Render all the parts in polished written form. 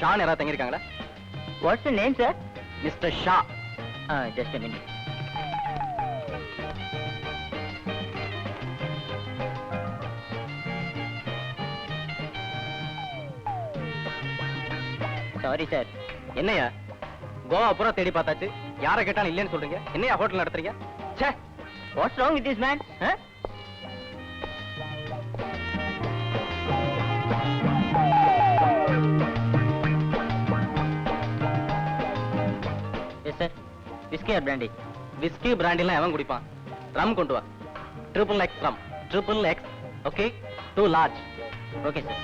Shawn யாராவது தங்கியிருக்காங்களா? What's the name sir? Mister Shah. Just a minute. Sorry sir. என்னையா கோவா பூரா தேடி பார்த்தாச்சு, யாரை கேட்டாலும் இல்லைன்னு சொல்றீங்க. என்னையா ஹோட்டல் நடத்துறீங்க? ச்சே, what's wrong with this man? Yes sir. Whisky or brandy? Whisky பிராண்டிலாம் எவன் குடிப்பான்? ரம் கொண்டு வா. XXX rum. XXX. Okay, 2 large. Okay sir.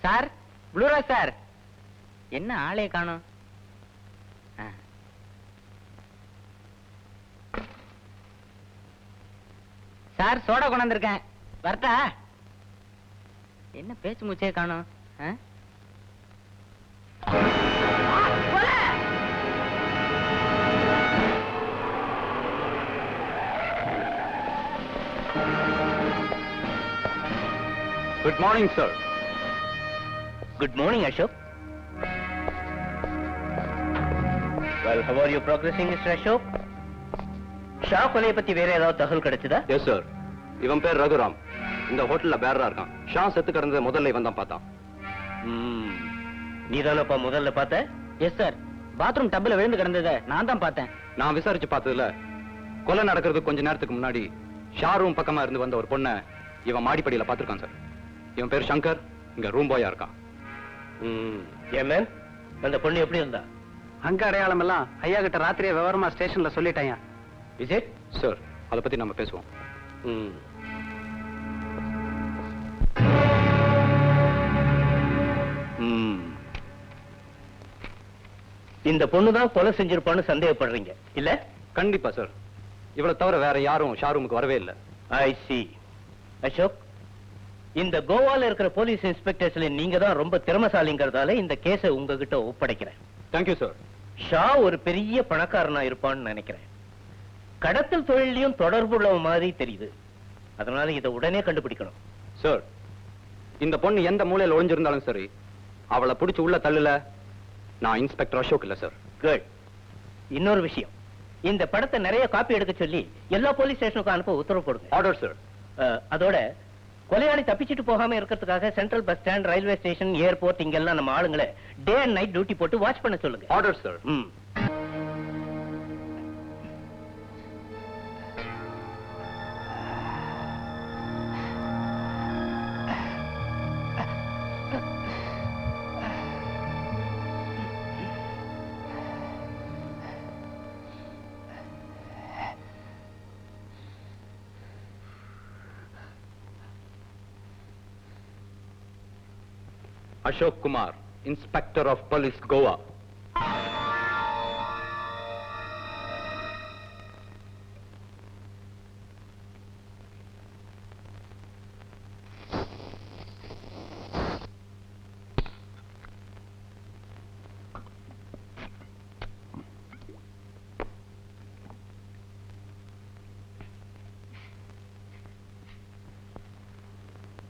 Sir, ப்ளூராஜ் சார். என்ன ஆளே காணோம்? சார், சோடா கொண்டு வந்திருக்கேன். வரட்டா? என்ன பேச்சு மூச்சே காணோம்? Good morning sir. Good morning, Ashok. Well, how are you progressing, Mr. Ashok? Shah கொலையை பத்தி வேற ஏதாவது தகவல் கிடைச்சதா? Yes sir. இவன் பேர் ரகுராம். இந்த ஹோட்டல்ல பேரரா இருக்கான். ஷா செத்து கிடந்ததை முதல்ல இவன் தான் பார்த்தான். நீதானப்பா முதல்ல பார்த்த? Yes sir. பாத்ரூம் டப்ல விழுந்து கிடந்ததை நான் தான் பார்த்தேன். நான் விசாரிச்சு பார்த்ததுல கொலை நடக்கிறதுக்கு கொஞ்ச நேரத்துக்கு முன்னாடி ஷா ரூம் பக்கமா இருந்து வந்த ஒரு பொண்ணை இவன் மாடிப்படியில பார்த்திருக்கான் சார். இவன் பேர் சங்கர். இங்க ரூம் பாயா இருக்கான். ஏன் அந்த பொண்ணு எப்படி இருந்தா? அங்க அடையாளம் எல்லாம் ஐயா கிட்ட ராத்திரியே விவரமா ஸ்டேஷன்ல சொல்லிட்டாயா. விஜய் சார், அதை பத்தி நம்ம பேசுவோம். இந்த பொண்ணு தான் கொலை செஞ்சிருப்பான்னு சந்தேகப்படுறீங்க இல்ல? கண்டிப்பா சார். இவ்வளவு தவிர வேற யாரும் ஷா ரூமுக்கு வரவே இல்லை. ஐ சி. அசோக், இந்த கோவால இருக்கிற போலீஸ் இன்ஸ்பெக்டர்ஸ்ல நீங்க தான் ரொம்ப திறமைசாலிங்கிறதால இந்த கேஸை உங்ககிட்ட ஒப்படைக்கிறேன். Thank you sir. ஷா ஒரு பெரிய பணக்காரனா இருப்பான்னு நினைக்கிறேன். கடத்தல் தொழிலையும் தொடர்புள்ள மாதிரி தெரியுது. அதனால இதை உடனே கண்டுபிடிக்கணும். சார், இந்த பொண்ணு எந்த மூலையில ஒளிஞ்சிருந்தாலும் சரி, அவளை பிடிச்சு உள்ள தள்ளுல நான் இன்ஸ்பெக்டர் அசோக் இல்ல சார். குட். இன்னொரு விஷயம், இந்த படத்தை நிறைய காப்பி எடுக்க சொல்லி எல்லா போலீஸ் ஸ்டேஷனுக்கும் அனுப்ப உத்தரவு போடுங்க. Order sir. அதோட கொலையாளி தப்பிச்சிட்டு போகாம இருக்கிறதுக்காக central bus stand, railway station, airport இங்கெல்லாம் நம்ம ஆளுங்களை டே அண்ட் நைட் டியூட்டி போட்டு வாட்ச் பண்ண சொல்லுங்க. Order sir. Ashok Kumar, Inspector of Police, Goa.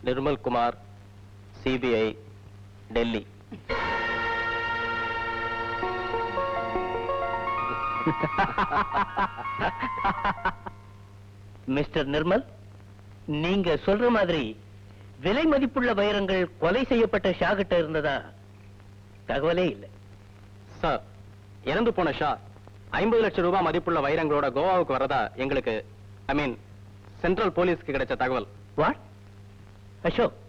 Nirmal Kumar, CBI, Delhi. Mister Nirmal, நீங்க சொல்ற மாதிரி விலை மதிப்புள்ள வைரங்கள் கொலை செய்யப்பட்ட ஷா கிட்ட இருந்ததா தகவலே இல்லை. சார், இறந்து போன ஷா 50 லட்சம் ரூபாய் மதிப்புள்ள வைரங்களோட கோவாவுக்கு வரதா எங்களுக்கு, ஐ மீன் சென்ட்ரல் போலீஸ்க்கு கிடைச்ச தகவல். வாட்? அசோக்,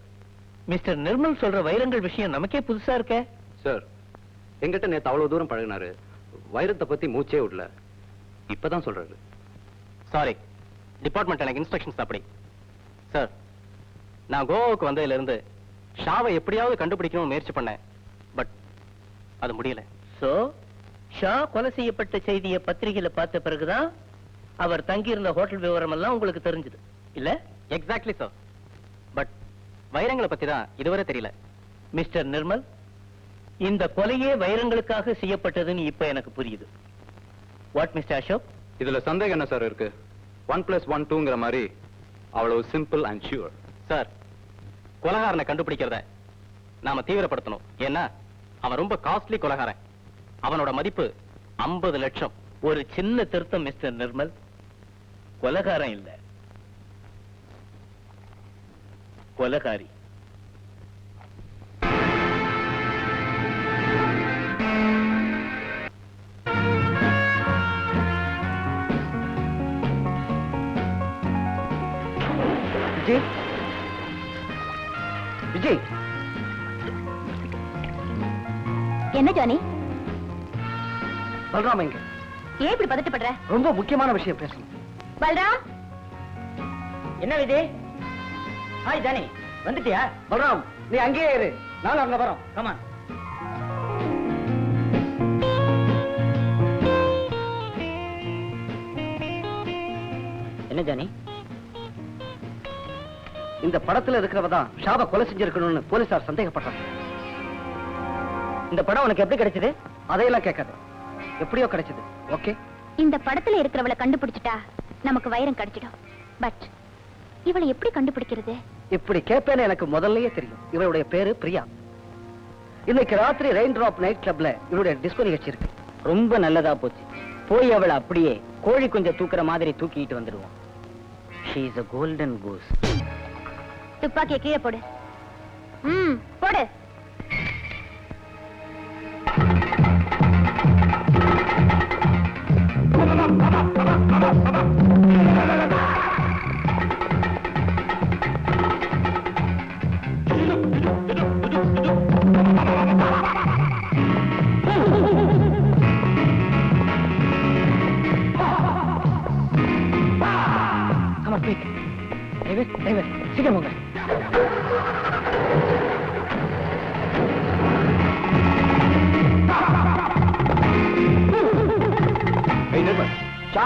மிஸ்டர் நிர்மல் சொல்ற வைரங்கள் விஷயம் நமக்கே புதுசா இருக்க. சார், எங்கிட்ட நேத்து அவ்வளவு தூரம் பழகினாரு, வைரத்தை பத்தி மூச்சே விடல. இப்பதான் சொல்றாரு. சாரி, டிபார்ட்மெண்ட் எனக்கு இன்ஸ்ட்ரக்ஷன்ஸ் அப்படி. சார், நான் கோவாவுக்கு வந்ததுல இருந்து ஷாவை எப்படியாவது கண்டுபிடிக்கணும் முயற்சி பண்ணேன். பட் அது முடியல. சோ ஷா கொலை செய்யப்பட்ட செய்தியை பத்திரிகையில பார்த்த பிறகுதான் அவர் தங்கியிருந்த ஹோட்டல் விவரம் எல்லாம் உங்களுக்கு தெரிஞ்சது இல்ல? Exactly sir. பட் வைரங்களை பத்தி தான் இதுவரை தெரியல. மிஸ்டர் நிர்மல், இந்த கொலையே வைரங்களுக்காக செய்யப்பட்டதுன்னு இப்ப எனக்கு புரியுது. What mister Ashok? இதுல சந்தேகம் என்ன சார் இருக்கு? 1+1 2ங்கிற மாதிரி அவ்வளவு சிம்பிள் அண்ட் ஷூர். சார், கொலைகாரனை கண்டுபிடிக்கிறத நாம தீவிரப்படுத்தணும். ஏன்னா அவன் ரொம்ப காஸ்ட்லி கொலைகாரன். அவனோட மதிப்பு 50 லட்சம். ஒரு சின்ன திருத்தம் மிஸ்டர் நிர்மல். கொலைகாரன் இல்ல, கொலைகாரி. விஜய், விஜய். என்ன ஜானி, பல்ராம் எங்க? ஏன் இப்படி பதட்டப்படுற? ரொம்ப முக்கியமான விஷயம் பேசணும். பல்ராம். என்ன விஜய்? ஹாய் ஜானி, வந்துட்டியா? பல்ராம், நீ அங்கேயே இரு, நானும் அங்க வரோம். கமான். என்ன ஜானி? இந்த படத்துல இருக்கிறவ தான் ஷாபை கொலை செஞ்சிருக்கணும்னு போலீசார் சந்தேகப்படுறாங்க. இந்த படம் உனக்கு எப்படி கிடைச்சது? அதையெல்லாம் கேட்காது, எப்படியோ கிடைச்சது. ஓகே, இந்த படத்துல இருக்கிறவளை கண்டுபிடிச்சிட்டா நமக்கு வைரம் கிடைச்சிடும். பட் இவளை எப்படி கண்டுபிடிக்கிறது? இப்படி கேட்பேன்னு எனக்கு முதல்லயே தெரியும். இவளுடைய பேரு பிரியா. இன்னைக்கு ராத்திரி ரெயின் டிராப் நைட் கிளப்ல இவளுடைய டிஸ்கோ நிகழ்ச்சி இருக்கு. ரொம்ப நல்லதா போச்சு. போய் அவளை அப்படியே கோழி கொஞ்சம் தூக்குற மாதிரி தூக்கிட்டு வந்துடுவோம். She is a golden goose. துப்பாக்கியை கீழே போடு. போடு. Come on, quick. David, David, சீக்கிரம் போங்க.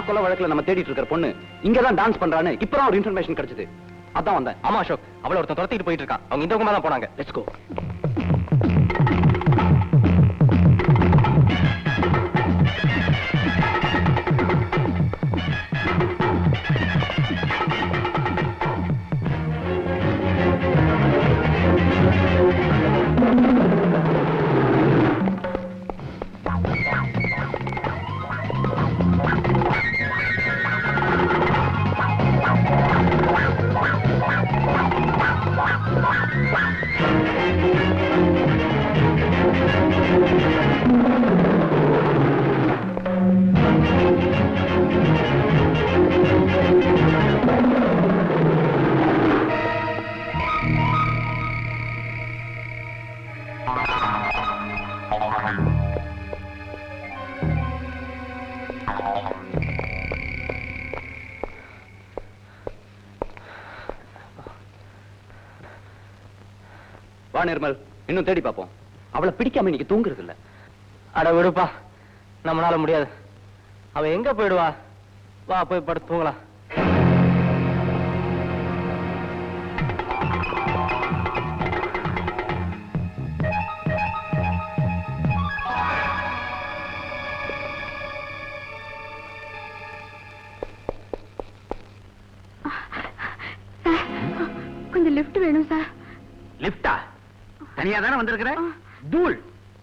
கொலை வழக்குல நம்ம தேடிட்டு இருக்கிற பொண்ணு இங்கதான் டான்ஸ் பண்றான்னு இப்பதான் ஒரு இன்ஃபர்மேஷன் கிடைச்சது. அதான் வந்தேன். ஆமா அசோக், அவளை ஒருத்தன் துரத்திட்டு போயிட்டு இருக்கான். அவங்க இந்த பக்கமா தான் போனாங்க. Let's go. வா நிர்மல், இன்னும் தேடி பார்ப்போம். அவளை பிடிக்காம இன்னைக்கு தூங்குறது இல்ல. அட விடுப்பா, நம்மளால முடியாது. அவ எங்க போயிடுவா? வா போய் படுத்து தூங்கலாம். கொஞ்சம் லிஃப்ட் வேணும் சார். லிப்டா? தனியா தானே வந்திருக்கிற? தூள்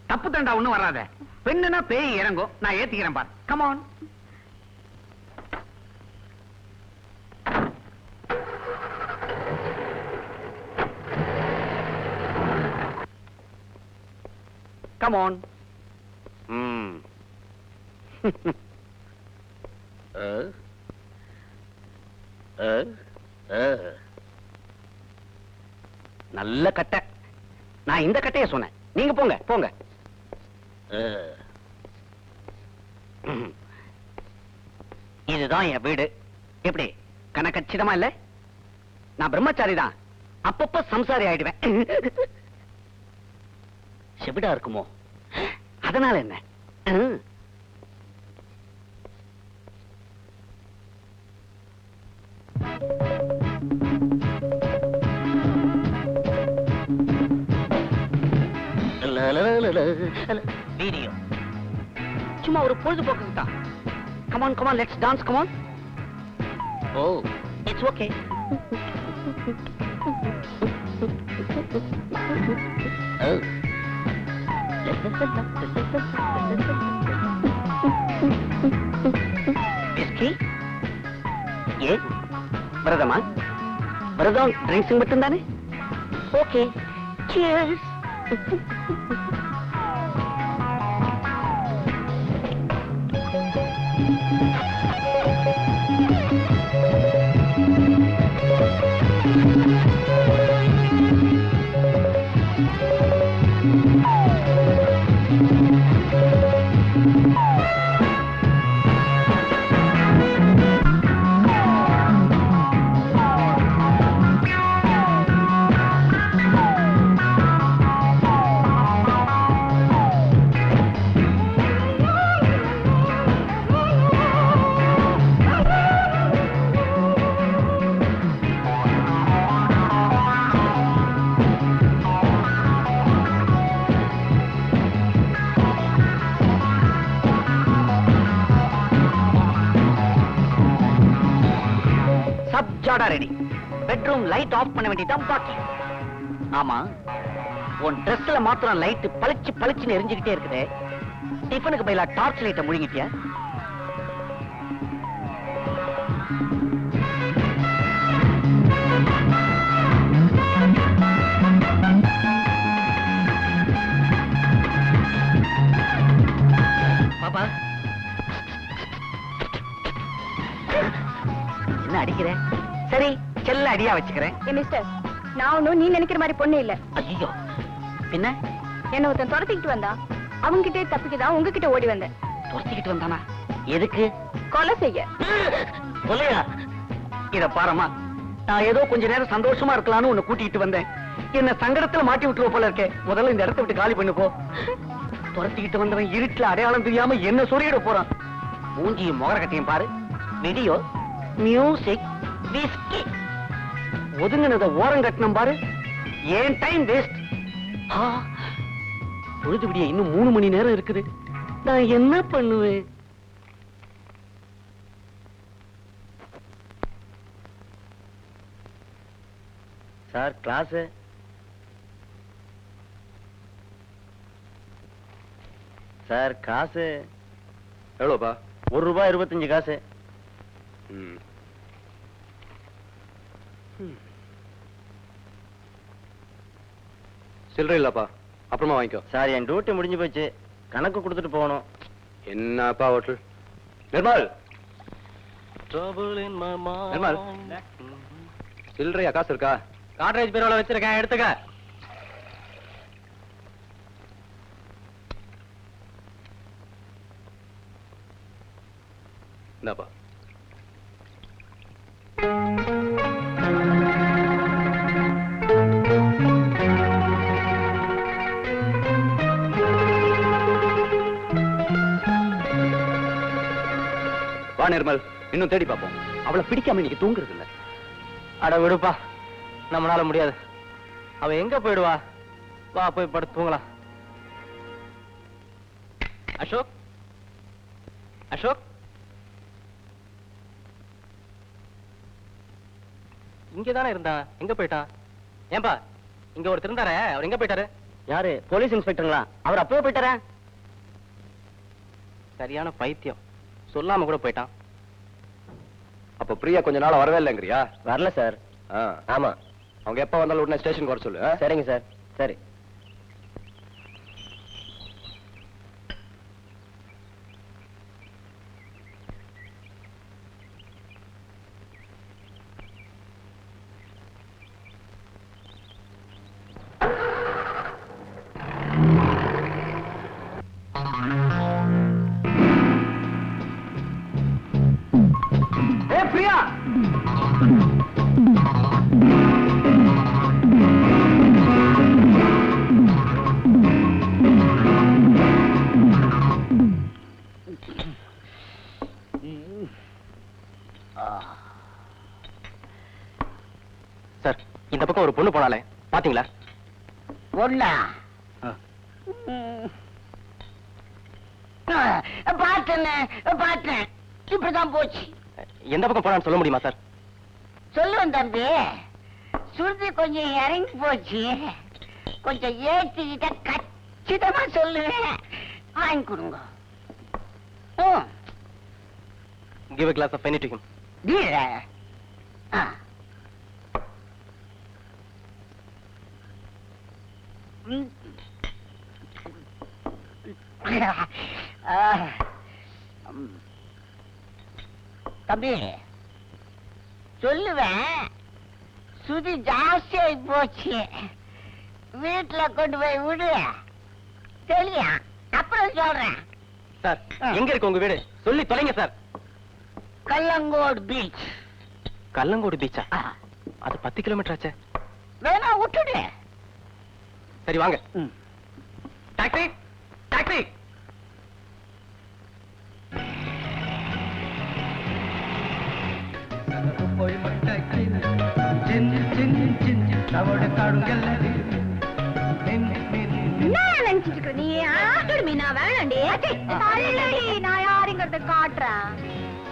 தப்பு தண்டா ஒண்ணும் வராத. பெண்ணுனா பேய் இறங்கும். நான் ஏத்திக்கிறேன் பார். Come on. Come on. நல்ல கட்டை. நான் இந்த கட்டைய சொன்னேன். நீங்க போங்க போங்க. இதுதான் என் வீடு. எப்படி கணக்கச்சிதமா இல்ல? நான் பிரம்மச்சாரி தான், அப்பப்ப சம்சாரி ஆயிடுவேன். செவிடா இருக்குமோ? அதனால என்ன? வீடியோ சும்மா ஒரு பொழுதுபோக்கு தான். come on, let's dance, come on. Oh, it's okay. Oh. Whiskey? ஏன் விரதமா? விரதம் ட்ரிங்க்ஸுங்க மட்டும்தானே? Okay, cheers. Ready. Bedroom light off பண்ண வேண்டியதான் பாக்கி. ஆமா, உன் ட்ரெஸ்ல மாத்திரம் லைட் பளிச்சு பளிச்சுன்னு எரிஞ்சுக்கிட்டே இருக்குது. டிஃபனுக்கு பதிலா டார்ச் லைட்டை முழுங்கிட்டியா? பாப்பா என்ன அடிக்கிற? சரி, செல்ல அடியா வச்சுக்கிறேன். மிஸ்டர், நான் ஒன்னும் நீ நினைக்கிற மாதிரி பொண்ணு இல்ல. ஐயோ, பின்ன என்ன ஒருத்தன் துரத்திக்கிட்டு வந்தா, அவங்கிட்டே தப்பிக்குதான் உங்ககிட்ட ஓடி வந்தேன். துரத்திக்கிட்டு வந்தானா? எதுக்கு? கொலை செய்ய. கொலையா? இத பாரமா, நான் ஏதோ கொஞ்ச நேரம் சந்தோஷமா இருக்கலாம்னு உன்னை கூட்டிட்டு வந்தேன். என்ன சங்கடத்துல மாட்டி விட்டுருவ போல இருக்கே. முதல்ல இந்த இடத்தை விட்டு காலி பண்ணு போ. துரத்திக்கிட்டு வந்தவன் இருட்டுல அடையாளம் தெரியாம என்ன சொல்லிட போறான். மூஞ்சியும் முகர கட்டையும் பாரு. Video, music, whisky. ஒதுங்கினத ஓரம் கட்டணும் பாரு. ஏன் டைம் வேஸ்ட். பொழுது விடிய இன்னும் 3 மணி நேரம் இருக்குது. நான் என்ன பண்ணுவேன்? Sir, class. சார், காசு எவ்வளோப்பா? ₹1.25. சில்லறை இல்லப்பா, அப்புறமா வாங்கிக்கோ. சார், என் டியூட்டி முடிஞ்சு போச்சு. கணக்கு கொடுத்துட்டு போகணும். என்னப்பா ஹோட்டல்? நிர்மல், நிர்மல், சில்லறையா? காசு இருக்கா? காட்ரேஜ் பீரோல வச்சிருக்கேன், எடுத்துக்க. இந்தாப்பா. வா நிர்மல், இன்னும் தேடி பார்ப்போம். அவளை பிடிக்காம இன்னைக்கு தூங்குறது இல்ல. அட விடுப்பா, நம்மளால முடியாது. அவ எங்க போயிடுவா? வா, போய் படுத்து தூங்கலாம். அசோக், அசோக், இங்கதானே இருந்தான். எங்க போயிட்டான்? ஏன்பா, இங்க ஒருத்தர் இருந்தாரே, அவர் எங்க போயிட்டாரு? யாரு? போலீஸ் இன்ஸ்பெக்டருங்களா? அவர் அப்பவே போயிட்டாரா? சரியான பைத்தியம், சொல்லாம கூட போயிட்டான். அப்ப பிரியா கொஞ்ச நாள் வரவே இல்லைங்கிறியா? வரல சார். ஆமா, அவங்க எப்ப வந்தாலும் உடனே ஸ்டேஷனுக்கு வர சொல்லு. சரிங்க சார். சரி. பிரியா, சார், இந்த பக்கம் ஒரு பொண்ணு போனாலே, பாத்தீங்களா? பொண்ணா? பார்த்தேன். இப்படிதான் போச்சு. எந்த பக்கம் போனான்னு சொல்ல முடியுமா சார்? சொல்லுவேன் தம்பி. சுருதி கொஞ்சம் இறங்கி போச்சு. கொஞ்சம் ஏற்றிக்கிட்ட கச்சிதமா சொல்லுவேன். வாங்கி கொடுங்க. Give a glass of Penny to him. டீல. தம்பி சொல்லுவேன், சுதி ஜாஸ்தியாகி போச்சு, வீட்டுல கொண்டு போய் விடு. சரியா? அப்புறம் சொல்றேன். சார், எங்க இருக்கு உங்க வீடு? சொல்லி தொலைங்க சார். கல்லங்கோடு பீச். கல்லங்கோடு பீச்சா? அது 10 கிலோமீட்டர் ஆச்சே. வேணா விட்டுடு. சரி வாங்க. Taxi, taxi. என்ன நினைச்சிட்டு இருக்க நீ? மீனா வேணாண்டி, நான் யாருங்கிறத காட்டுறேன்.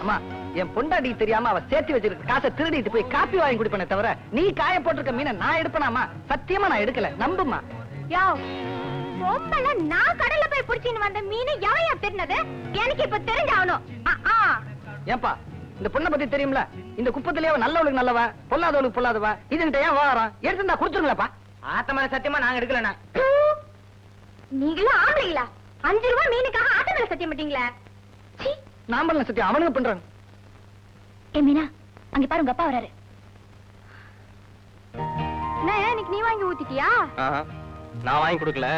அம்மா, என் பொண்டாட்டி தெரியாம அவ சேர்த்து வச்சிருக்க காசை திருடிட்டு போய் காப்பி வாங்கி குடிப்பேனே தவிர, நீ காய போட்டிருக்க மீனை நான் எடுப்பேனாமா? சத்தியமா நான் எடுக்கல, நம்புமா. யோ, பொம்பளை நான் கடல்ல போய் புடிச்சின்னு வந்த மீன் எவையா தெரிஞ்சது? எனக்கு இப்ப தெரிஞ்சாகணும். ஏன்பா, இந்த பொண்ணை பத்தி தெரியும்ல? இந்த குப்பத்திலேயே அவ நல்லவளுக்கு நல்லவ, பொல்லாதவளுக்கு பொல்லாதவ. இதுகிட்ட ஏன் வாரம் எடுத்துருந்தா கொடுத்துருங்களப்பா. ஆத்தமான சத்தியமா நாங்க எடுக்கலண்ணா. நீங்களும் ஆம்பளைங்களா? 5 ரூபாய் மீனுக்காக ஆட்ட மேல சத்தியம் மாட்டீங்களா? நான் பண்ணல சத்தியம், அவனுங்க பண்றாங்க. ஏ மீனா, அங்க பாரு, உங்க அப்பா வராரு. என்ன இன்னைக்கு நீ வாங்கி ஊத்திட்டியா? நான் வாங்கி கொடுக்கல,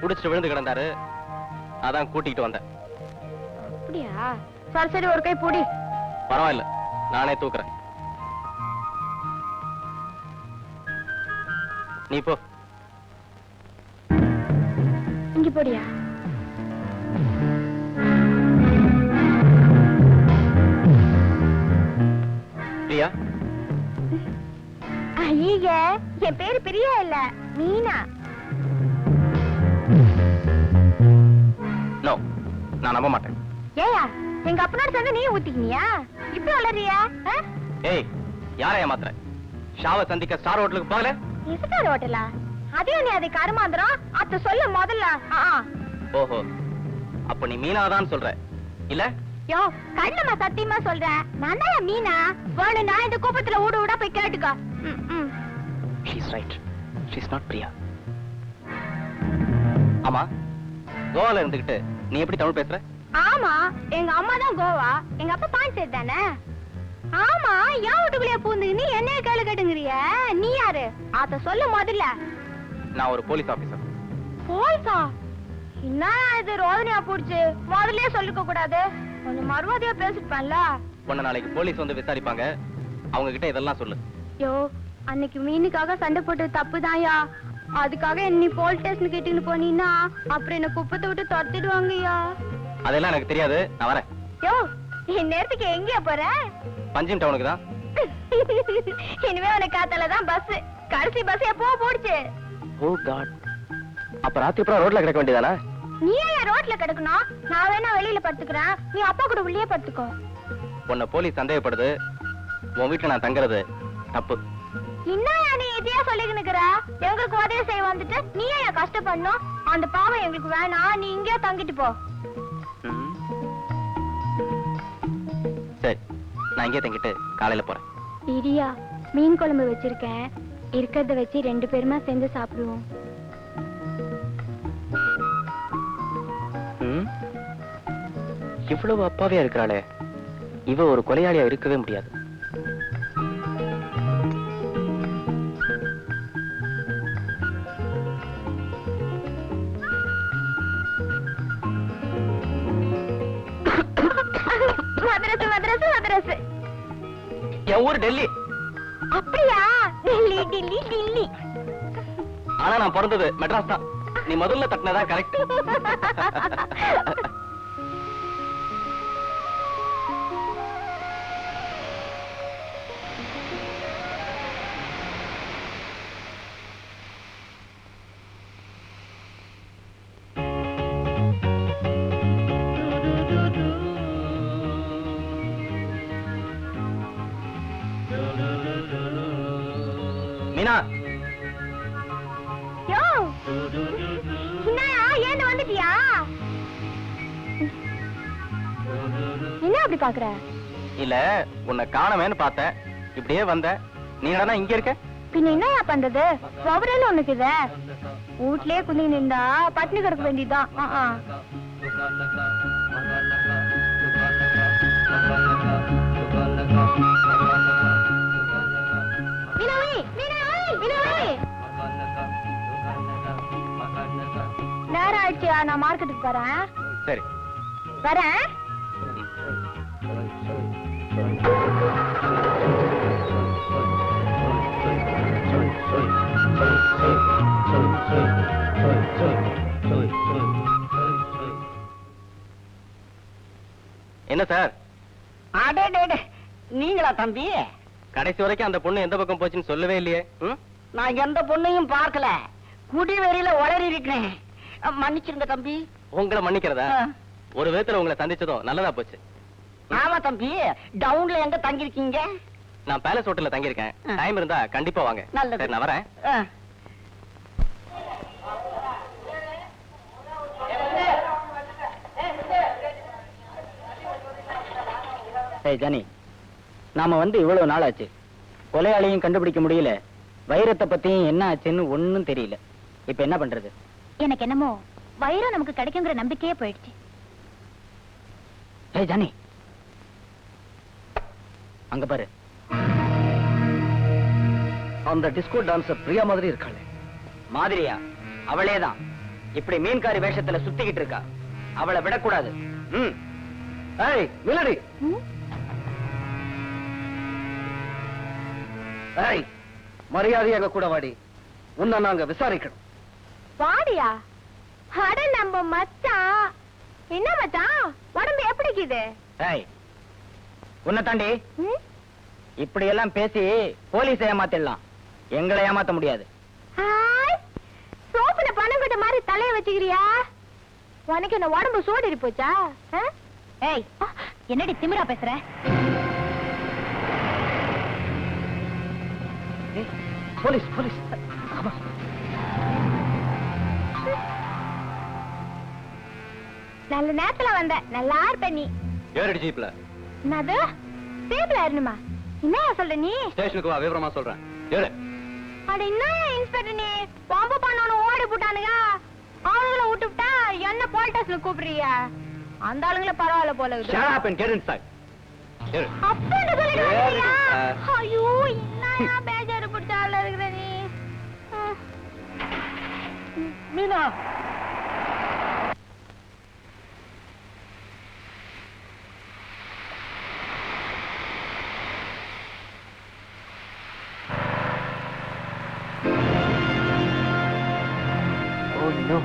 குடிச்சிட்டு விழுந்து கிடந்தாரு, அதான் கூட்டிட்டு வந்தேன். அப்படியா? சரி சரி, ஒரு கை பூடி. பரவாயில்ல, நானே தூக்குறேன். நீ போ. இங்க போடியா? பிரியா? ஐய, என் பேரு பிரியா இல்ல, மீனா. நோ, நான் நம்ப மாட்டேன். ஏயா, எங்க அப்பனோட சேர்ந்து நீ ஊத்திக்கினியா? இப்படி வளரியா? ஏய், யாரை ஏமாத்துற? ஷாவை சந்திக்க ஸ்டார் ஹோட்டலுக்கு போகல? இசுக்கார ஹோட்டலா? அதையும் நீ அதை கருமாந்திரம் அத்த சொல்ல முதல்ல. ஓஹோ, அப்ப நீ மீனாதான் சொல்ற இல்ல? யோ, கண்ணம்மா சத்தியமா சொல்றேன், நான் தான் மீனா. வேணும் நான் இந்த கூப்பத்துல ஊட ஊடா போய் கேட்டுக்கோ. She's right. She's not Priya. ஆமா, கோவால இருந்துகிட்டு நீ எப்படி தமிழ் பேசுற? ஆமா, எங்க அம்மா தான் கோவா, எங்க அப்பா பாண்டிச்சேரி தானே. ஆமா, என் வீட்டுக்குள்ளே பூந்து நீ என்ன கேளு கேட்டுங்கிறிய? நீ யாரு? அத சொல்ல முதல்ல. நான் ஒரு போலீஸ் ஆபீசர். போலீஸா? என்ன இது ரோதனையா போடுச்சு? முதல்லயே சொல்லிக்க கூடாது, கொஞ்சம் மறுவாதியா பேசிருப்பேன்ல. உன்னை நாளைக்கு போலீஸ் வந்து விசாரிப்பாங்க, அவங்க கிட்ட இதெல்லாம் சொல்லு. யோ, அன்னைக்கு மீனுக்காக சண்டை போட்டது தப்புதான்யா. அதுக்காக என்ன போலீஸ் ஸ்டேஷன் கிட்டின்னு போனீன்னா அப்புறம் என்ன குப்பத்தை விட்டு துரத்திடுவாங்கய்யா. அதெல்லாம் எனக்கு தெரியாது, நான் வரேன். யோ, இந்த நேரத்துக்கு எங்கயா போற? பஞ்சிம் டவுனுக்கு தான். இனிமே உனக்கு காத்தாலதான் பஸ், கடைசி பஸ் எப்போ போடுச்சு? ஓ காட், அப்ப ராத்திரி அப்புறம் ரோட்ல கிடக்க வேண்டியதானே? நீ ஏன் ரோட்ல கிடக்கணும்? நான் வேணா வெளியில படுத்துக்கிறேன், நீ அப்பா கூட உள்ளே படுத்துக்கோ. உன்னை போலீஸ் சந்தேகப்படுது, உன் வீட்டுல நான் தங்குறது தப்பு. என்னயா நீ இதையா சொல்லிக்கினுக்குற? எங்களுக்கு உதவி செய்ய வந்துட்டு நீ ஏன் கஷ்டப்படணும்? அந்த பாவம் எங்களுக்கு வேணாம், நீ இங்கேயே தங்கிட்டு போ. சரி, நான் இங்கே தங்கிட்டு காலையில போறேன். இடியா, மீன் குழம்பு வச்சிருக்கேன், இருக்கிறத வச்சு 2 பேருமா சேர்ந்து சாப்பிடுவோம். இவ்வளவு அப்பாவியா இருக்கிறாளே, இவ ஒரு கொலையாளியா இருக்கவே முடியாது. மதரசு மதரசு மதரசு. என் ஊர் டெல்லி. அப்படியா? டெல்லி டெல்லி டெல்லி. ஆனா நான் பிறந்தது மெட்ராஸ் தான். நீ முதல்ல தட்டினதா கரெக்ட். மீனா யோ என்னயா ஏந்து வந்துட்டியா? என்ன அப்படி பாக்குற? இல்ல உன்னை காணமேன்னு பார்த்தேன், இப்படியே வந்த. நீ என்னடா இங்க இருக்க? பின்ன என்னயா பண்றது? பவரேன்னு ஒண்ணுக்கு இத வீட்லயே குந்தி நின்றா பட்டினி கிடக்க வேண்டியதுதான். நேரம் ஆயிடுச்சியா, நான் மார்க்கெட்டுக்கு போறேன். சரி வரேன். என்ன சார்? அடே நீங்களா தம்பி? கடைசி வரைக்கும் அந்த பொண்ணு எந்த பக்கம் போச்சுன்னு சொல்லவே இல்லையே. நான் எந்த பொண்ணையும் பார்க்கல, குடிவெறியில உளறி இருக்கிறேன். மன்னிச்சிருங்க தம்பி. உங்களை மன்னிக்கிறதா? ஒரு விதத்துல உங்களை சந்திச்சதும் நல்லதா போச்சு. ஆமா தம்பி, டவுன்ல எங்க தங்கிருக்கீங்க? நான் பேலஸ் ஹோட்டல்ல தங்கியிருக்கேன். டைம் இருந்தா கண்டிப்பா வாங்க. நல்லது. சரி, நான் வரேன். ஜானி, நாம வந்து இவ்வளவு நாள் ஆச்சு, கொலையாளியும் கண்டுபிடிக்க முடியல, வைரத்தை பத்தியும் என்ன ஆச்சுன்னு ஒண்ணும் தெரியல. இப்ப என்ன பண்றது? எனக்கு என்னமோ வைரம் நமக்கு கிடைக்குங்கிற நம்பிக்கையே போயிடுச்சு. ஏய் ஜானி, அங்க பாரு, அந்த டிஸ்கோ டான்சர் பிரியா மாதிரி இருக்காளே. மாதிரியா? அவளேதான். இப்படி மீன்காரி வேஷத்துல சுத்திக்கிட்டு இருக்கா. அவளை விடக்கூடாது. ஏய் மிலடி, ஏய் மரியாதையாக கூட வாடி, உன்னை நாங்க விசாரிக்கணும். வாடியா? அட நம்ம மச்சான். என்ன மச்சான், உடம்பு எப்படி இருக்குது? ஏய் உன்னை தாண்டி இப்படி எல்லாம் பேசி போலீஸ் ஏமாத்திடலாம், எங்களை ஏமாத்த முடியாது. சோப்புல பணம் கட்ட மாதிரி தலைய வச்சுக்கிறியா? உனக்கு என்ன உடம்பு சோடிரி போச்சா? ஏய் என்னடி திமிரா பேசுற? Police police. நல்ல நேரத்துல வந்த, நல்லா இருப்ப நீ. ஏறடி ஜீப்ல. என்னது ஜீப்ல ஏறணுமா? என்ன சொல்ற நீ? ஸ்டேஷனுக்கு வா, விவரமா சொல்றேன். ஏறு. அட என்ன இன்ஸ்பெக்டர் நீ, பாம்பு பண்ணவன ஓடி போட்டானுங்க, அவங்கள விட்டுவிட்டா என்ன போலீஸ்ல கூப்பிடுறியா? அந்த ஆளுங்கள பரவாயில்ல போல இருக்குது. Shut up and get inside. ஏறு. அப்படி சொல்லிடுறியா? ஏறு. ஐயோ என்ன பேஜாரு பிடிச்ச ஆளா இருக்கிற நீ. Meena, Oh no.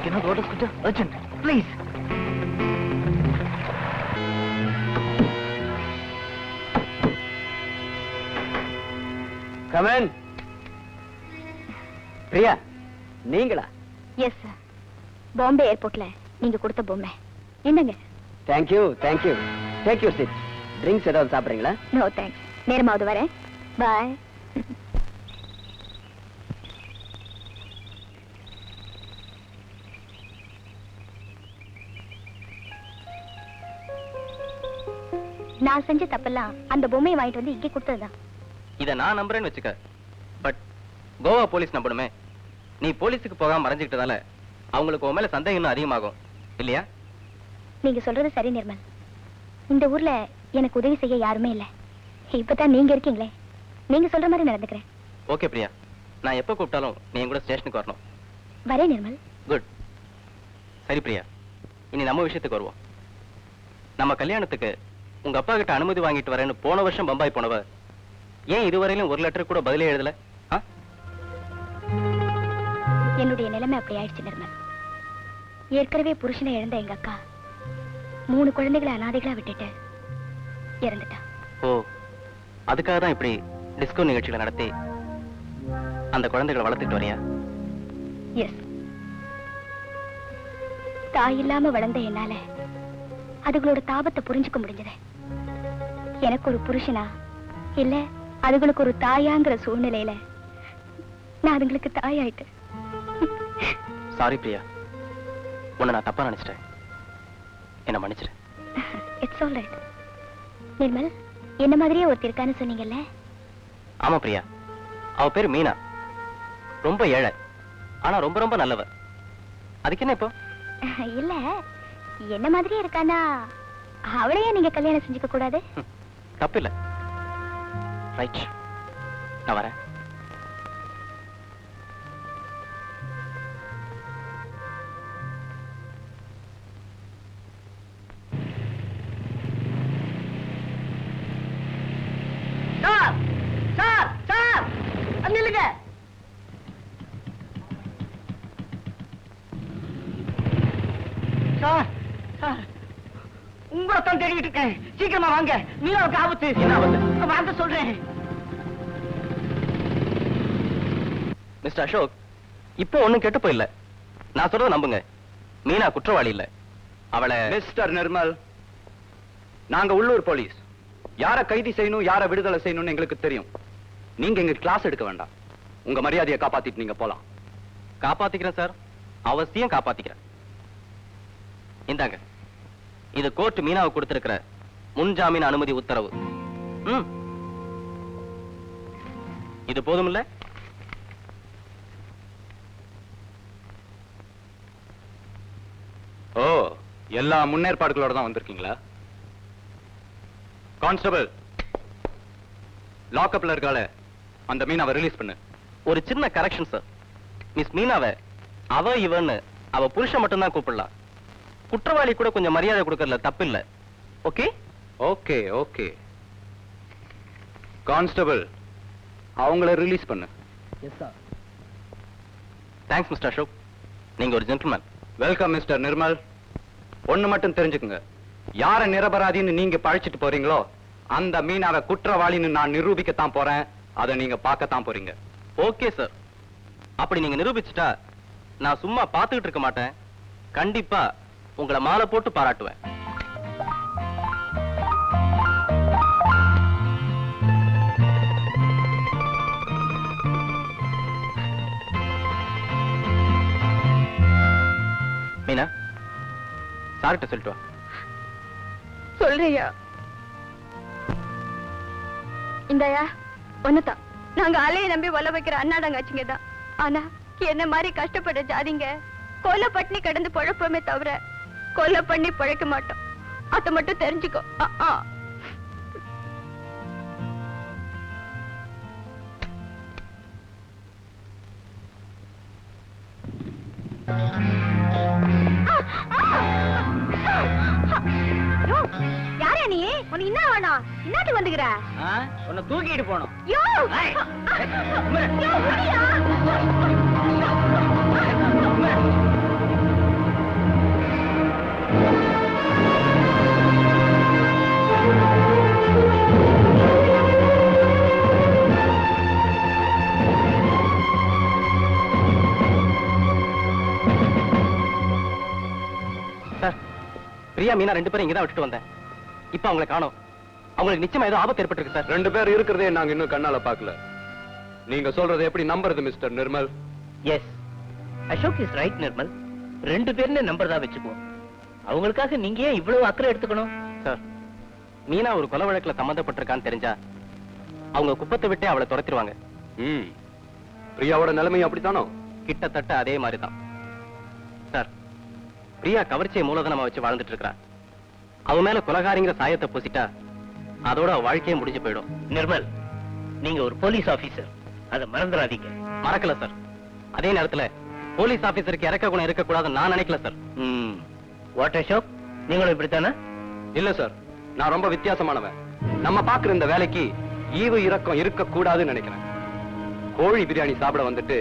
Cannot order scooter. Urgent, please. Come in. Priya, நீங்களா? எஸ் சார், பாம்பே ஏர்போர்ட்ல நீங்க கொடுத்த பொம்மை என்னங்க? Thank you thank you. Take you sit. Drinks ஏதாவது சாப்பிடுறீங்களா? நோ தேங்க்ஸ், நேரமாவது வரேன். பாய். நான் செஞ்ச தப்பெல்லாம் அந்த பொம்மையை வாங்கிட்டு வந்து இங்கே கொடுத்ததுதான். இத நான் நம்புறேன்னு வச்சுக்க, பட் கோவா போலீஸ் நம்பணுமே. நீ போலீஸுக்கு போகாம மறைஞ்சுக்கிட்டதால அவங்களுக்கு உன் மேல சந்தேகம் இன்னும் அதிகமாகும் இல்லையா? நீங்க சொல்றது சரி நிர்மல். இந்த ஊர்ல எனக்கு உதவி செய்ய யாருமே இல்ல. இப்பதான் நீங்க இருக்கீங்களே, நீங்க சொல்ற மாதிரி நடந்துக்கிறேன். ஓகே பிரியா, நான் எப்ப கூப்பிட்டாலும் நீ என் கூட ஸ்டேஷனுக்கு வரணும். வரேன் நிர்மல். குட். சரி பிரியா, இனி நம்ம விஷயத்துக்கு வருவோம். நம்ம கல்யாணத்துக்கு உங்க அப்பா கிட்ட அனுமதி வாங்கிட்டு வரேன்னு போன வருஷம் பம்பாய் போனவ ஏன் இதுவரையிலும் ஒரு லெட்டர் கூட பதிலே எழுதல? என்னுடைய நிலைமை அப்படி ஆயிடுச்சு நிர்மல். ஏற்கனவே புருஷனை இழந்த எங்க அக்கா 3 குழந்தைகளை அனாதைகளா விட்டுட்டு இறந்துட்டா. ஓ, அதுக்காக தான் இப்படி டிஸ்கோ நிகழ்ச்சிகளை நடத்தி அந்த குழந்தைகளை வளர்த்துட்டு வரியா? எஸ். தாய் இல்லாம வளர்ந்த என்னால அதுகளோட தாபத்தை புரிஞ்சுக்க முடிஞ்சது. எனக்கு ஒரு புருஷனா இல்ல அதுகளுக்கு ஒரு தாயாங்கிற சூழ்நிலையில நான் அதுங்களுக்கு தாயாயிட்டேன். சாரி பிரியா, உன்னை நான் தப்பா நினைச்சிட்டேன். என்ன மன்னிச்சிரு. It's all right. நிர்மல், என்ன மாதிரியே ஒருத்தர் இருக்கான்னு சொன்னீங்கல்ல? ஆமா பிரியா, அவ பேரு மீனா. ரொம்ப ஏழை, ஆனா ரொம்ப ரொம்ப நல்லவ. அதுக்கு என்ன இப்போ? இல்ல, என்ன மாதிரியே இருக்கானா அவளையே நீங்க கல்யாணம் செஞ்சுக்க கூடாது? தப்பு இல்ல. ரைட், நான் வரேன். சார் சார் சார் நில்லுங்க. சார் சார் உங்களைத்தான் தேடிட்டு இருக்கேன். சீக்கிரமா வாங்க, மீனாவுக்கு ஆபத்து. என்ன ஆபத்து? வாங்க சொல்றேன். மிஸ்டர் அசோக், இப்போ ஒண்ணும் கெட்டு போயில்ல. நான் சொல்றத நம்புங்க. மீனா குற்றவாளி இல்ல. அவளை மிஸ்டர் நிர்மல், நாங்க உள்ளூர் போலீஸ். யார கைது செய்யணும், யார விடுதலை செய்யணும்னு எங்களுக்கு தெரியும். நீங்க எங்க கிளாஸ் எடுக்க வேண்டாம். உங்க மரியாதையை காப்பாத்திட்டு நீங்க போலாம். காப்பாத்திக்கிறேன் சார், அவசியம் காப்பாத்திக்கிறேன். இந்தாங்க, இது கோர்ட் மீனாவுக்கு கொடுத்திருக்கிற முன்ஜாமீன் அனுமதி உத்தரவு. இது போதும் இல்ல? ஓ, எல்லா முன்னேற்பாடுகளோட தான் வந்திருக்கீங்களா? கான்ஸ்டபிள், லாக்அப்ல இருக்கால அந்த மீனாவை ரிலீஸ் பண்ணு. ஒரு சின்ன கரெக்ஷன் சார். மிஸ் மீனாவை அவ இவன்னு அவ புருஷன் மட்டும்தான் கூப்பிடலாம். குற்றவாளி கூட கொஞ்சம் மரியாதை கொடுக்கறதுல தப்பு இல்ல. Okay okay okay. கான்ஸ்டபிள், அவங்கள ரிலீஸ் பண்ணு. தேங்க்ஸ் மிஸ்டர் அசோக், நீங்க ஒரு ஜென்டில்மேன். Welcome mister Nirmal. ஒண்ணு மட்டும் தெரிஞ்சுக்குங்க, யார நிரபராதின்னு நீங்க பழிச்சிட்டு போறீங்களோ அந்த மீனாவை குற்றவாளின்னு நான் நிரூபிக்கத்தான் போறேன். அதை நீங்க பார்க்கத்தான் போறீங்க. ஓகே சார், அப்படி நீங்க நிரூபிச்சுட்டா நான் சும்மா பார்த்துக்கிட்டு இருக்க மாட்டேன். கண்டிப்பா உங்களை மாலை போட்டு பாராட்டுவேன். மீனா, சார்கிட்ட சொல்லிட்டு வா. சொல்றியா? இந்தாயா ஒண்ணுதான். நாங்க அலையை நம்பி வல வைக்கிற அண்ணாடங்காச்சிங்க தான். ஆனா என்ன மாதிரி கஷ்டப்பட்ட ஜாதிங்க கொலை பட்டினி கடந்து பழப்போமே தவிர கொலை பண்ணி பழைக்க மாட்டோம். அத மட்டும் தெரிஞ்சுக்கோ. யாரே நீ? உனக்கு என்ன வேணும்? இன்னாட்டு வந்துக்கிற? உன்னை தூக்கிட்டு போனோம். யோ! யோ, விடியா? சார், பிரியா மீனா ரெண்டு பேரும் இங்கதான் விட்டுட்டு வந்தேன். இப்ப அவங்களை காணோம். அவங்களுக்கு நிச்சயமா ஏதோ ஆபத்து ஏற்பட்டிருக்கு சார். ரெண்டு பேர் இருக்கிறதே நாங்க இன்னும் கண்ணால பார்க்கல. நீங்க சொல்றதை எப்படி நம்புறது mister Nirmal? Yes, Ashok is right Nirmal. ரெண்டு பேருன்னு நம்பர் தான் வச்சுக்குவோம். அவங்களுக்காக நீங்க ஏன் இவ்வளவு அக்கறை எடுத்துக்கணும்? சார், மீனா ஒரு கொலை வழக்குல சம்பந்தப்பட்டிருக்கான்னு தெரிஞ்சா அவங்க குப்பத்தை விட்டே அவளை துரத்திடுவாங்க. பிரியாவோட நிலைமையும் அப்படித்தானோ? கிட்டத்தட்ட அதே மாதிரிதான் சார். பிரியா கவர்ச்சியை மூலதனமா வச்சு வாழ்ந்துட்டு இருக்கா. அவ மேல கொலகாரிங்கிற சாயத்தை பூசிட்டா அதோட வாழ்க்கையே முடிஞ்சு போயிடும். நிர்மல், நீங்க ஒரு போலீஸ் ஆபீசர், அதை மறந்துடாதீங்க. மறக்கல சார். அதே நேரத்துல போலீஸ் ஆபீசருக்கு இறக்க குணம் இருக்க கூடாதுன்னு நான் நினைக்கல சார். வாட் அசோக், நீங்களும் இப்படித்தானே? இல்ல சார், நான் ரொம்ப வித்தியாசமானவன். நம்ம பாக்குற இந்த வேலைக்கு ஈவு இரக்கம் இருக்க கூடாதுன்னு நினைக்கிறேன். கோழி பிரியாணி சாப்பிட வந்துட்டு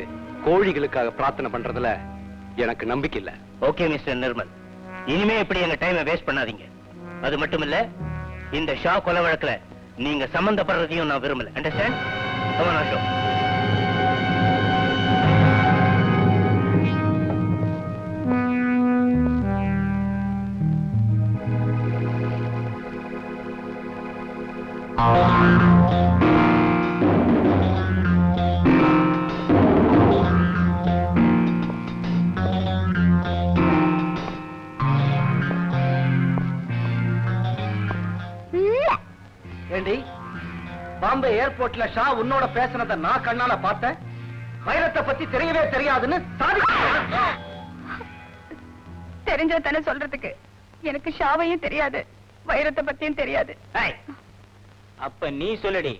கோழிகளுக்காக பிரார்த்தனை பண்றதுல எனக்கு நம்பிக்கை இல்ல. ஓகே மிஸ்டர் நிர்மல், இனிமே இப்படி எங்க டைமை வேஸ்ட் பண்ணாதீங்க. அது மட்டும் இல்ல, இந்த ஷா கொலை வழக்குல நீங்க சம்பந்தப்படுறதையும் நான் விரும்பல. Understand? Come on, Ashok. Bombay ஏர்போர்ட்ல ஷா உன்னோட பேசுனத நான் கண்ணால பார்த்தேன். வைரத்தை பத்தி தெரியவே தெரியாதுன்னு தெரிஞ்ச தானே சொல்றதுக்கு. எனக்கு ஷாவையும் தெரியாது, வைரத்தை பத்தியும் தெரியாது. அப்ப நீ சொல்லுடி,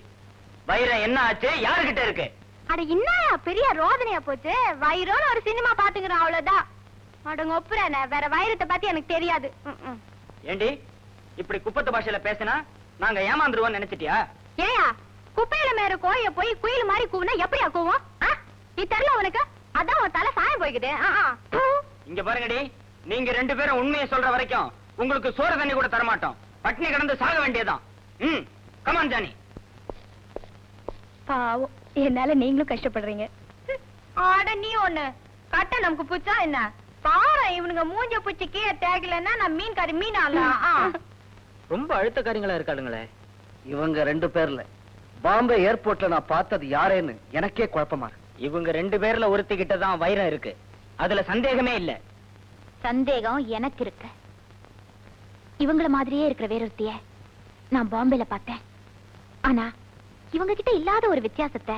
வைரம் என்ன ஆச்சு, யாருகிட்ட இருக்கு? அட என்னயா பெரிய ரோதனையா போச்சு. வைரம்னு ஒரு சினிமா பாத்துக்கிறோம், அவ்வளவுதான். அடங்க ஒப்புறேன், வேற வைரத்தை பத்தி எனக்கு தெரியாது. ஏண்டி இப்படி குப்பத்து பாஷையில பேசினா நாங்க ஏமாந்துருவோம் நினைச்சிட்டியா? ஏயா குப்பையில மேற கோழிய போய் குயில் மாதிரி கூவுனா எப்படியா கூவும்? நீ தெரியல உனக்கு? அதான் உன் தலை சாயம் போய்க்குது. இங்க பாருங்கடி, நீங்க 2 பேரும் உண்மையை சொல்ற வரைக்கும் உங்களுக்கு சோறு தண்ணி கூட தரமாட்டோம். பட்டினி கிடந்து சாக வேண்டியதான். Come on Johnny. பாவம், என்னால நீங்களும் கஷ்டப்படுறீங்க. ஆட நீ ஒண்ணு கட்ட நமக்கு புச்சா என்ன? பாரு இவனுங்க மூஞ்ச புச்சி கீழே தேகலன்னா நான் மீன் கறி மீனால. ரொம்ப அழுத்தக்காரங்களா இருக்காளுங்களே. இவங்க 2 பேர்ல பாம்பே ஏர்போர்ட்ல நான் பார்த்தது யாரேன்னு எனக்கே குழப்பமா இருக்கு. இவங்க 2 பேர்ல ஒருத்திக்கிட்ட தான் வைரம் இருக்கு, அதுல சந்தேகமே இல்ல. சந்தேகம் எனக்கு இருக்கு. இவங்கள மாதிரியே இருக்கிற வேறொருத்திய நான் பாம்பேல பார்த்தேன். ஆனா இவங்க கிட்ட இல்லாத ஒரு வித்தியாசத்தை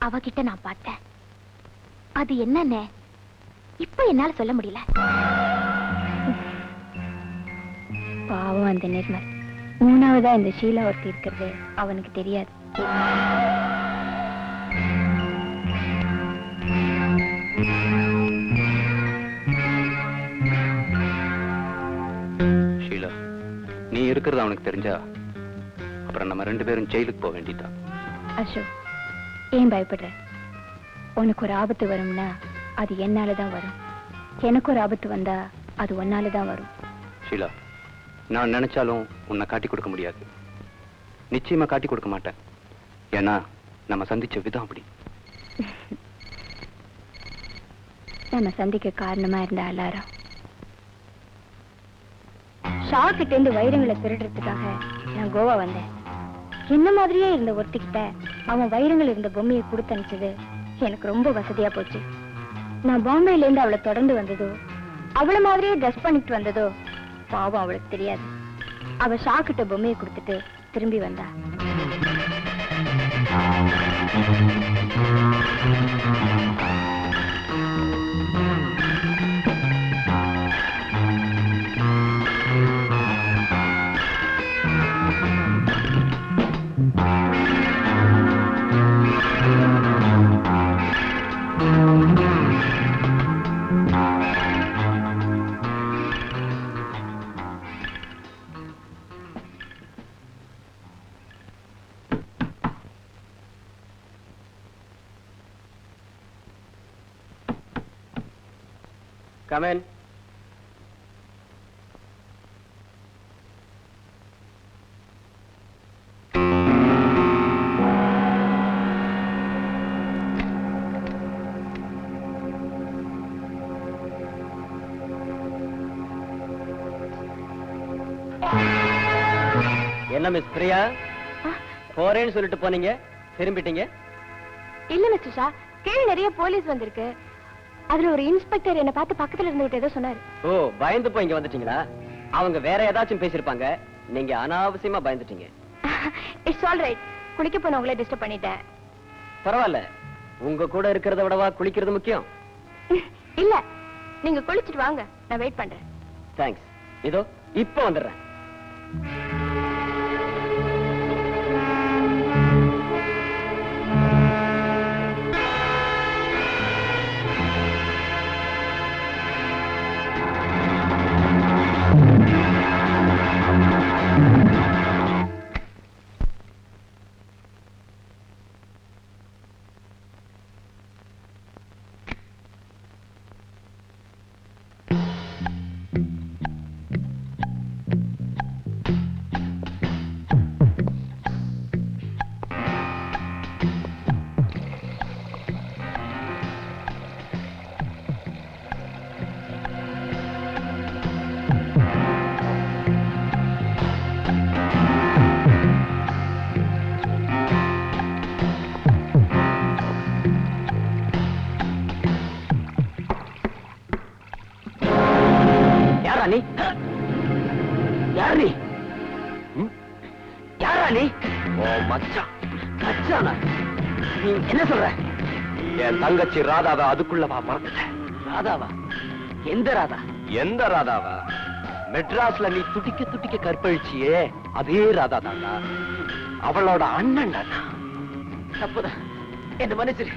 அவகிட்ட நான் பார்த்தேன். அது என்னன்னு இப்ப என்னால சொல்ல முடியல. பாவம் அந்த நிர்மல். 3ஆவதா இந்த ஷீலா ஒருத்தி இருக்கிறது அவனுக்கு தெரியாது. ஷீலா, நீ இருக்கிறது அவனுக்கு தெரிஞ்சா அப்புறம் நம்ம 2 பேரும் ஜெயிலுக்கு போக வேண்டியதான். அசோக், ஏன் பயப்படுற? உனக்கு ஒரு ஆபத்து வரும்னா அது என்னாலதான் வரும். எனக்கு ஒரு ஆபத்து வந்தா அது உன்னாலதான் வரும். ஷீலா, நான் நினைச்சாலும் உன்னை காட்டி கொடுக்க முடியாது. நிச்சயமா காட்டி கொடுக்க மாட்டேன். ஏன்னா நம்ம சந்திச்ச விதம் அப்படி. நம்ம சந்திக்க காரணமா இருந்த அலாரம். ஷாக்கிட்ட இருந்து வைரங்களை திருடுறதுக்காக நான் கோவா வந்தேன். என்ன மாதிரியே இருந்த ஒருத்திக்கிட்ட அவன் வைரங்கள் இருந்த பொம்மையை கொடுத்து அனுப்பிச்சது எனக்கு ரொம்ப வசதியா போச்சு. நான் பாம்பேல இருந்து அவளை தொடர்ந்து வந்ததோ, அவளை மாதிரியே ட்ரெஸ் பண்ணிட்டு வந்ததோ பாவம் அவளுக்கு தெரியாது. அவ ஷாக்கிட்ட பொம்மையை கொடுத்துட்டு திரும்பி வந்தா. Come in. என்ன மிஸ் பிரியா, போறேன்னு சொல்லிட்டு போனீங்க, திரும்பிட்டீங்க? இல்ல மிஸ்டர் ஷா, கீழே நிறைய போலீஸ் வந்திருக்கு. அதுல ஒரு இன்ஸ்பெக்டர் என்ன பார்த்து பக்கத்துல இருந்துகிட்டு ஏதோ சொன்னாரு. ஓ, பயந்து போய் இங்க வந்துட்டீங்களா? அவங்க வேற ஏதாச்சும் பேசிருப்பாங்க, நீங்க அனாவசியமா பயந்துட்டீங்க. It's all right. குளிக்க போனவங்களே டிஸ்டர்ப் பண்ணிட்டேன். பரவாயில்ல, உங்க கூட இருக்கிறத விடவா குளிக்கிறது முக்கியம்? இல்ல, நீங்க குளிச்சிட்டு வாங்க, நான் வெயிட் பண்றேன். தேங்க்ஸ். இதோ இப்ப வந்துடுறேன். யாரா நீ? யாரா நீ? யாரா நீ? ஓ மச்சான், மச்சானா? நீ என்ன சொல்ற? என் தங்கச்சி ராதாவை அதுக்குள்ளவா மறந்துட்டேன். ராதாவா? எந்த ராதா? எந்த ராதாவா? மெட்ராஸ்ல நீ துடிக்க துடிக்க கற்பழிச்சியே அதே ராதா தாண்டா. அவளோட அண்ணன் தாண்டா. தப்புதான், என்ன மன்னிச்சிரு.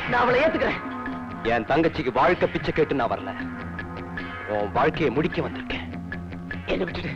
நான் அவளை ஏத்துக்கிறேன். என் தங்கச்சிக்கு வாழ்க்கை பிச்சை கேட்டு நான் வரல, உன் வாழ்க்கையை முடிக்க வந்திருக்கேன். என்ன விட்டுடு.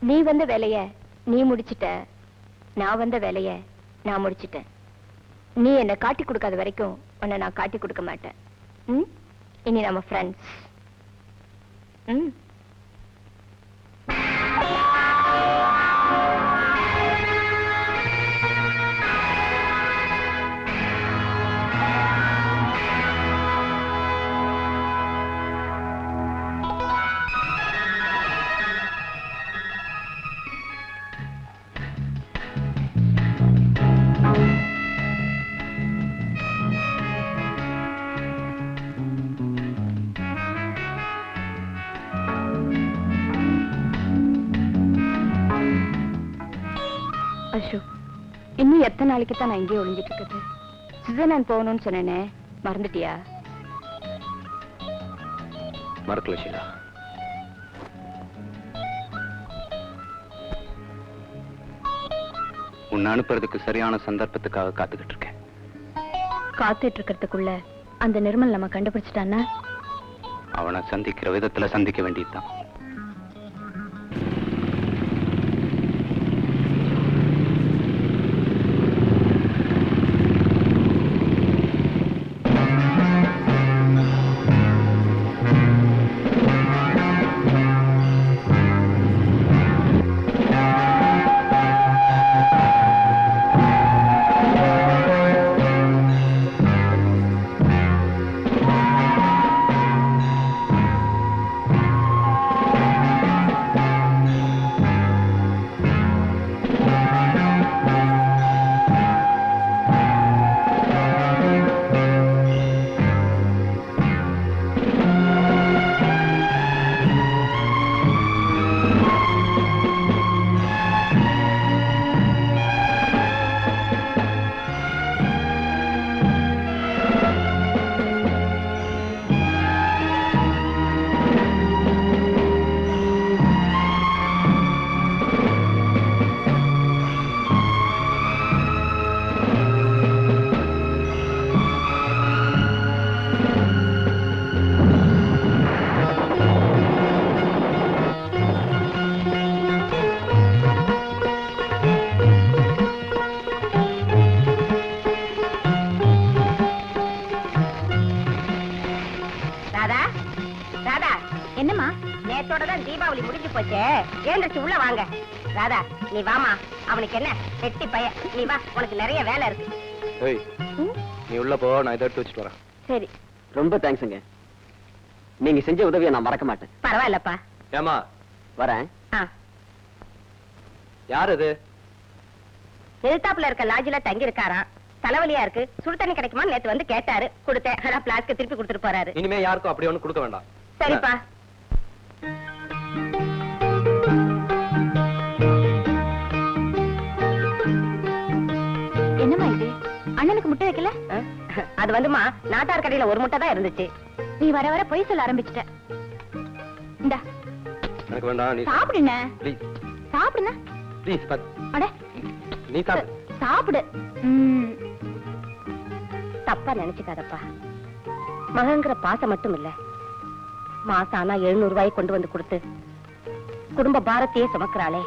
நீ வந்த வேலைய நீ முடிச்சிட்ட, நான் வந்த வேலைய நான் முடிச்சிட்டேன். நீ என்ன காட்டி கொடுக்காத வரைக்கும் உன்னை நான் காட்டி கொடுக்க மாட்டேன். இனி நம்ம ஃப்ரெண்ட்ஸ். அசோக், இன்னும் எத்தனை நாளைக்கு தான் நான் இங்கே ஒளிஞ்சிட்டு இருக்கிறது? சுவிட்சர்லாந்து போகணும்னு சொன்னேனே, மறந்துட்டியா? மறக்கல ஷீலா. உன்னை அனுப்புறதுக்கு சரியான சந்தர்ப்பத்துக்காக காத்துக்கிட்டு இருக்கேன். காத்துட்டு இருக்கிறதுக்குள்ள அந்த நிர்மல் நம்ம கண்டுபிடிச்சிட்டான்னா அவனை சந்திக்கிற விதத்துல சந்திக்க வேண்டியதுதான். தீபாவளி முடிஞ்சு போச்சு, ஏந்திரிச்சு உள்ள வாங்க. ராதா, நீ வாமா. அவனுக்கு என்ன வெட்டி பைய, நீ வா, உனக்கு நிறைய வேலை இருக்கு. நீ உள்ள போ, நான் இதை எடுத்து வச்சுட்டு வரேன். சரி. ரொம்ப தேங்க்ஸுங்க. நீங்க செஞ்ச உதவியை நான் மறக்க மாட்டேன். பரவாயில்லப்பா. ஏமா வரேன். யார் அது? எதிர்த்தாப்புல இருக்க லாட்ஜில தங்கி இருக்காராம். தலைவலியா இருக்கு, சுடு தண்ணி கிடைக்குமா நேத்து வந்து கேட்டாரு, கொடுத்தேன். அதான் பிளாஸ்க்கு திருப்பி கொடுத்துட்டு போறாரு. இனிமே யாருக்கும் அப்படி ஒண்ணு கொடுக்க வேண்டாம். சரிப்பா. என்னம்மா இது? அண்ணனுக்கு முட்டை வைக்கல? அது வந்துமா, நாட்டார் கடையில ஒரு முட்டை தான் இருந்துச்சு. நீ வர வர பொய் சொல்ல ஆரம்பிச்சிட்ட. இந்தா எனக்கு வேண்டாம், நீ சாப்பிடுண்ணே. ப்ளீஸ் சாப்பிடுண்ணே. ப்ளீஸ். அட நீ சாப்பிடு. சாப்பிடு. தப்பா நினைச்சுக்காதப்பா. மகங்கிற பாசம் மட்டும் இல்ல, மாசம் ஆனா 700 ரூபாய் கொண்டு வந்து கொடுத்து குடும்ப பாரத்தையே சுமக்கிறாளே,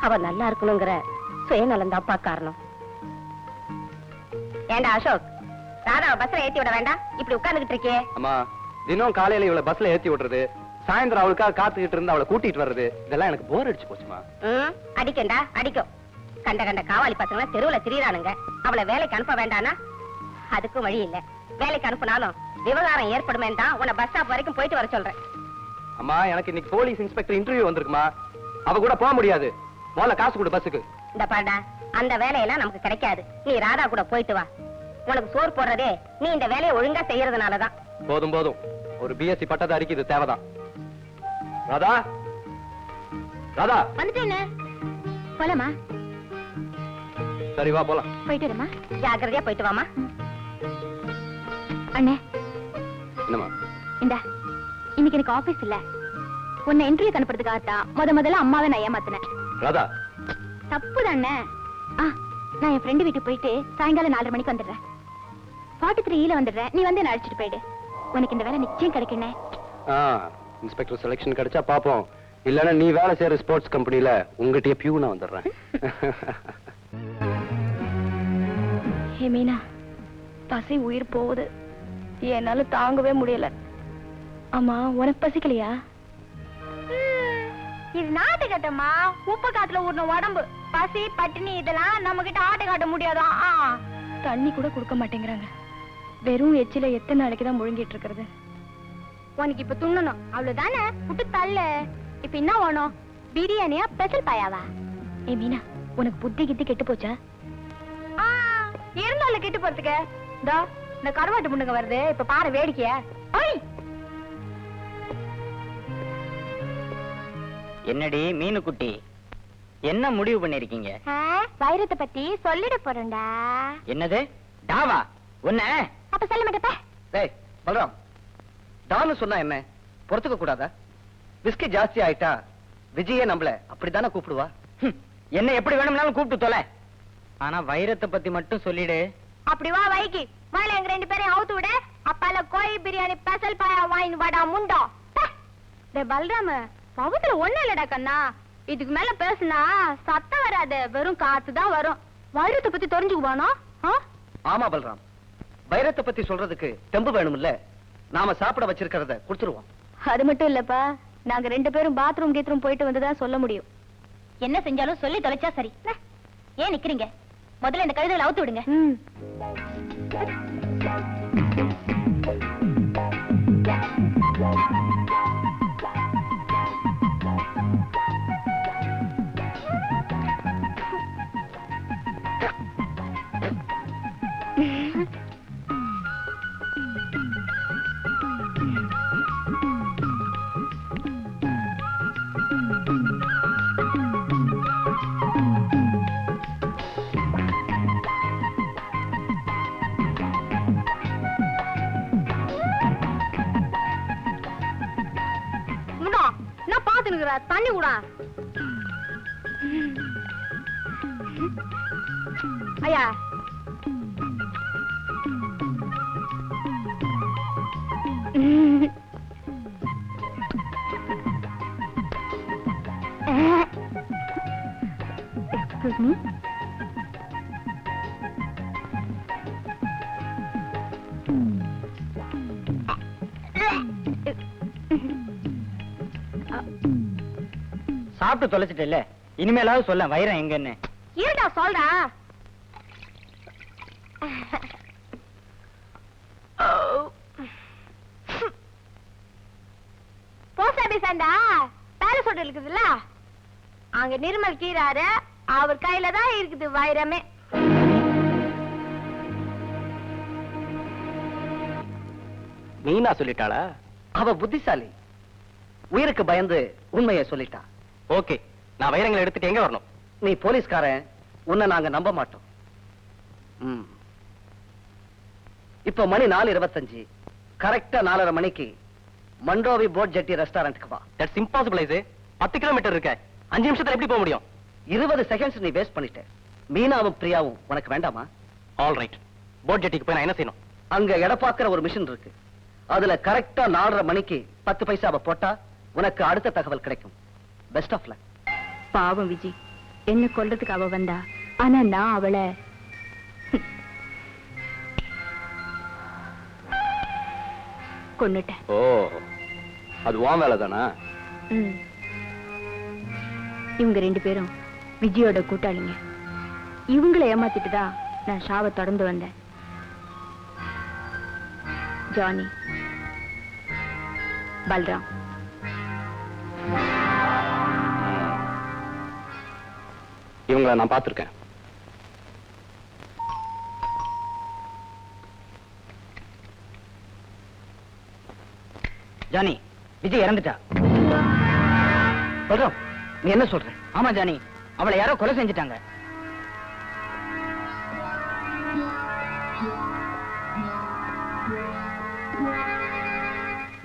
அவ நல்லா இருக்கணுங்கிற சுயநலம் தான்ப்பா காரணம். ஏண்டா அசோக், ராதாவை பஸ்ல ஏத்தி விட வேண்டாம், இப்படி உட்கார்ந்துகிட்டு இருக்கே. அம்மா, தினம் காலையில இவளை பஸ்ல ஏத்தி விடுறது, சாயந்தரம் அவளுக்காக காத்துக்கிட்டு இருந்து அவளை கூட்டிட்டு வர்றது, இதெல்லாம் எனக்கு போர் அடிச்சு போச்சுமா. அடிக்கண்டா அடிக்கும். கண்ட கண்ட காவாலி பசங்க தெருவுல திரியறானுங்க. அவளை வேலைக்கு அனுப்ப வேண்டானா அதுக்கும் வழி இல்ல. வேலைக்கு அனுப்பினாலும் விவகாரம் ஏற்படுமே தான் உன்னை பஸ் ஸ்டாப் வரைக்கும் போயிட்டு வர சொல்றேன். அம்மா, எனக்கு இன்னைக்கு போலீஸ் இன்ஸ்பெக்டர் இன்டர்வியூ வந்திருக்குமா, அவ கூட போக முடியாது. முதல்ல காசு கொடு பஸ்ஸுக்கு. இந்த பாடா, அந்த வேலையெல்லாம் நமக்கு கிடைக்காது. நீ ராதா கூட போயிட்டு வா. உனக்கு சோறு போடுறதே நீ இந்த வேலையை ஒழுங்கா செய்யறதுனாலதான். போதும் போதும், ஒரு பிஎஸ்சி பட்டதாரிக்கு இது தேவைதான். ராதா, ராதா, வந்துட்டேன்னு போலாமா? சரி வா போலாம். போயிட்டு வரமா? ஜாக்கிரதையா போயிட்டு வாமா. அண்ணே, என்னம்மா? இந்தா, இன்னைக்கு எனக்கு ஆபீஸ் இல்ல. உன்னை இன்டர்வியூ அனுப்புறதுக்காகத்தான் முதல்ல அம்மாவை நான் ஏமாத்தினேன். ராதா, தப்புதானே? நான் என் ஃப்ரெண்டு வீட்டுக்கு போயிட்டு சாயங்காலம் 4:30 மணிக்கு வந்துடுறேன். 43 வந்துடுறேன். நீ வந்து என்ன அழைச்சிட்டு போயிடு. உனக்கு இந்த வேலை நிச்சயம் கிடைக்கணும். இன்ஸ்பெக்டர் செலக்ஷன் கிடைச்சா பாப்போம். இல்லன்னா நீ வேலை செய்யற ஸ்போர்ட்ஸ் கம்பெனில உங்ககிட்டயே பியூனா வந்துடுறேன். ஹே மீனா, பசி உயிர் போகுது. என்னால தாங்கவே முடியல. ஆமா, உனக்கு பசிக்கலையா? இது நாட்டு கட்டமா, உப்பு காத்துல ஊர்ன உடம்பு. பசி பட்டினி இதெல்லாம் நம்ம கிட்ட ஆட்டை காட்ட முடியாதா? தண்ணி கூட கொடுக்க மாட்டேங்கிறாங்க. வெறும் எச்சில எத்தனை நாளைக்கு தான் முழுங்கிட்டு இருக்கிறது? உனக்கு இப்ப துண்ணணும் அவ்வளவுதானே? விட்டு தள்ள. இப்ப என்ன வேணும்? பிரியாணியா பெசல் பாயாவா? ஏ மீனா, உனக்கு புத்தி கித்தி கெட்டு போச்சா? இருந்தாலும் கெட்டு போறதுக்கு இந்த கருவாட்டு முன்னுங்க வருது. இப்ப பாரு வேடிக்கைய. என்னடி மீனு குட்டி, என்ன முடிவு பண்ணிருக்கீங்க? வைரத்தை பத்தி சொல்லிட போறேன்டா. என்னது டாவா? உன்ன அப்ப சொல்ல மாட்டப்ப. டேய் பல்ராம், டான்னு சொன்னா என்ன பொறுத்துக்க கூடாதா? விஸ்கி ஜாஸ்தி ஆயிட்டா விஜயே நம்மள அப்படித்தானே கூப்பிடுவா. என்ன எப்படி வேணும்னாலும் கூப்பிட்டு தொலை. ஆனா வைரத்தை பத்தி மட்டும் சொல்லிடு. அப்படி வா வைக்கி. வாயில எங்க 2 பேரையும் அவுத்து விட. அப்பால கோழி பிரியாணி பெசல் பாயா வாங்கி வாடா முண்டோ. பல்ராம, பவுத்துல ஒண்ணு இல்லடா கண்ணா. இதுக்கு மேல பேசுனா சத்தம் வராது, வெறும் காத்துதான் வரும். வைரத்தை பத்தி தெரிஞ்சுக்குவானோ? ஆமா பல்ராம், வைரத்தை பத்தி சொல்றதுக்கு தெம்பு வேணும்ல. நாம சாப்பிட வச்சிருக்கிறத கொடுத்துருவோம். அது மட்டும் இல்லப்பா, நாங்க 2 பேரும் பாத்ரூம் கீத்ரூம் போயிட்டு வந்துதான் சொல்ல முடியும். என்ன செஞ்சாலும் சொல்லி தொலைச்சா சரி. ஏன் நிக்கிறீங்க? முதல்ல இந்த கழுதையில அவுத்து விடுங்க. தண்ணி கூட ஐயா. Excuse me. சாப்பிட்டு தொலைச்சிட்டு இல்ல, இனிமேலாவது சொல்ல வைரம் எங்கன்னு. இருடா சொல்றா. போஸ்ட் ஆபீஸ் ஆண்டா பேலஸ் ஹோட்டல் இருக்குதுல்ல, அங்க நிர்மல் கீராரு, அவர் கையில தான் இருக்குது வைரமே. மீனா சொல்லிட்டாளா? அவ புத்திசாலி, உயிருக்கு பயந்து உண்மையை சொல்லிட்டா. ஓகே, நான் வைரங்களை எடுத்துட்டு எங்க வரணும்? நீ போலீஸ்காரன், உன்னை நாங்க நம்ப மாட்டோம். இப்ப மணி 4:25, கரெக்டா 4:30 மணிக்கு மண்டோவி போட் ஜெட்டி ரெஸ்டாரண்ட்க்கு வா. That's impossible. 10 கிலோமீட்டர் இருக்க, 5 நிமிஷத்துல எப்படி போக முடியும்? 20 செகண்ட்ஸ் நீ வேஸ்ட் பண்ணிட்ட. மீனாவும் பிரியாவும் உனக்கு வேண்டாமா? All right. போட் ஜெட்டிக்கு போய் நான் என்ன செய்யணும்? அங்க எடப்பாக்குற ஒரு மிஷின் இருக்கு, அதுல கரெக்டா 4:30 மணிக்கு 10 பைசாவை போட்டா உனக்கு அடுத்த தகவல் கிடைக்கும். Best of luck. பாவம் விஜி, என்ன கொல்றதுக்கு அவ வந்தா, ஆனா நான் அவளை கொன்னுட்டேன். ஓ, அது உன் வேலை தானா? இவங்க 2 பேரும் விஜயோட கூட்டாளிங்க. இவங்களை ஏமாத்திட்டு தான் நான் ஷாவை தொடர்ந்து வந்தேன். ஜானி, பல்ராம், இவங்களை நான் பார்த்திருக்கேன். ஜானி, விஜய் இறந்துட்டா. பல்ராம், நீ என்ன சொல்ற? ஆமா ஜானி, அவளை யாரோ கொலை செஞ்சுட்டாங்க.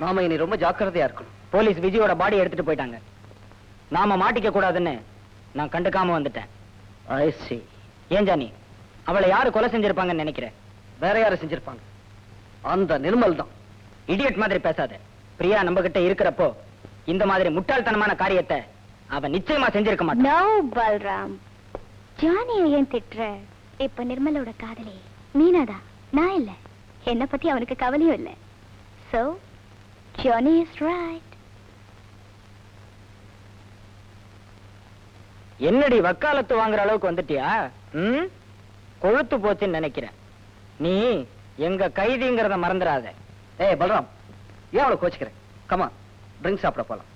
நாம இனி ரொம்ப ஜாக்கிரதையா இருக்கணும். போலீஸ் விஜயோட பாடி எடுத்துட்டு போயிட்டாங்க. நாம மாட்டிக்க கூடாதுன்னு நான் கண்டுக்காம வந்துட்டேன். ஐ see. ஏன் ஜானி, அவளை யாரு கொலை செஞ்சிருப்பாங்கன்னு நினைக்கிறேன்? வேற யாரு செஞ்சிருப்பாங்க? அந்த நிர்மல் தான். இடியட் மாதிரி பேசாத. பிரியா நம்ம கிட்ட இருக்கிறப்போ இந்த மாதிரி முட்டாள்தனமான காரியத்தை அவ நிச்சயமா செஞ்சிருக்க மாட்டான். நோ பல்ராம், ஜானியை ஏன் திட்டுற? இப்ப நிர்மலோட காதலி மீனாதான், நான் இல்ல. என்ன பத்தி அவனுக்கு கவலையும் இல்ல. So Johnny is right. என்னடி வக்காலத்து வாங்குற அளவுக்கு வந்துட்டியா? கொழுத்து போச்சுன்னு நினைக்கிறேன். நீ எங்க கைதிங்கிறத மறந்துடாத. ஏய் பல்ராம், ஏன் அவளை கோச்சுக்கிற? கமா, ட்ரிங்க் சாப்பிட போலாம்.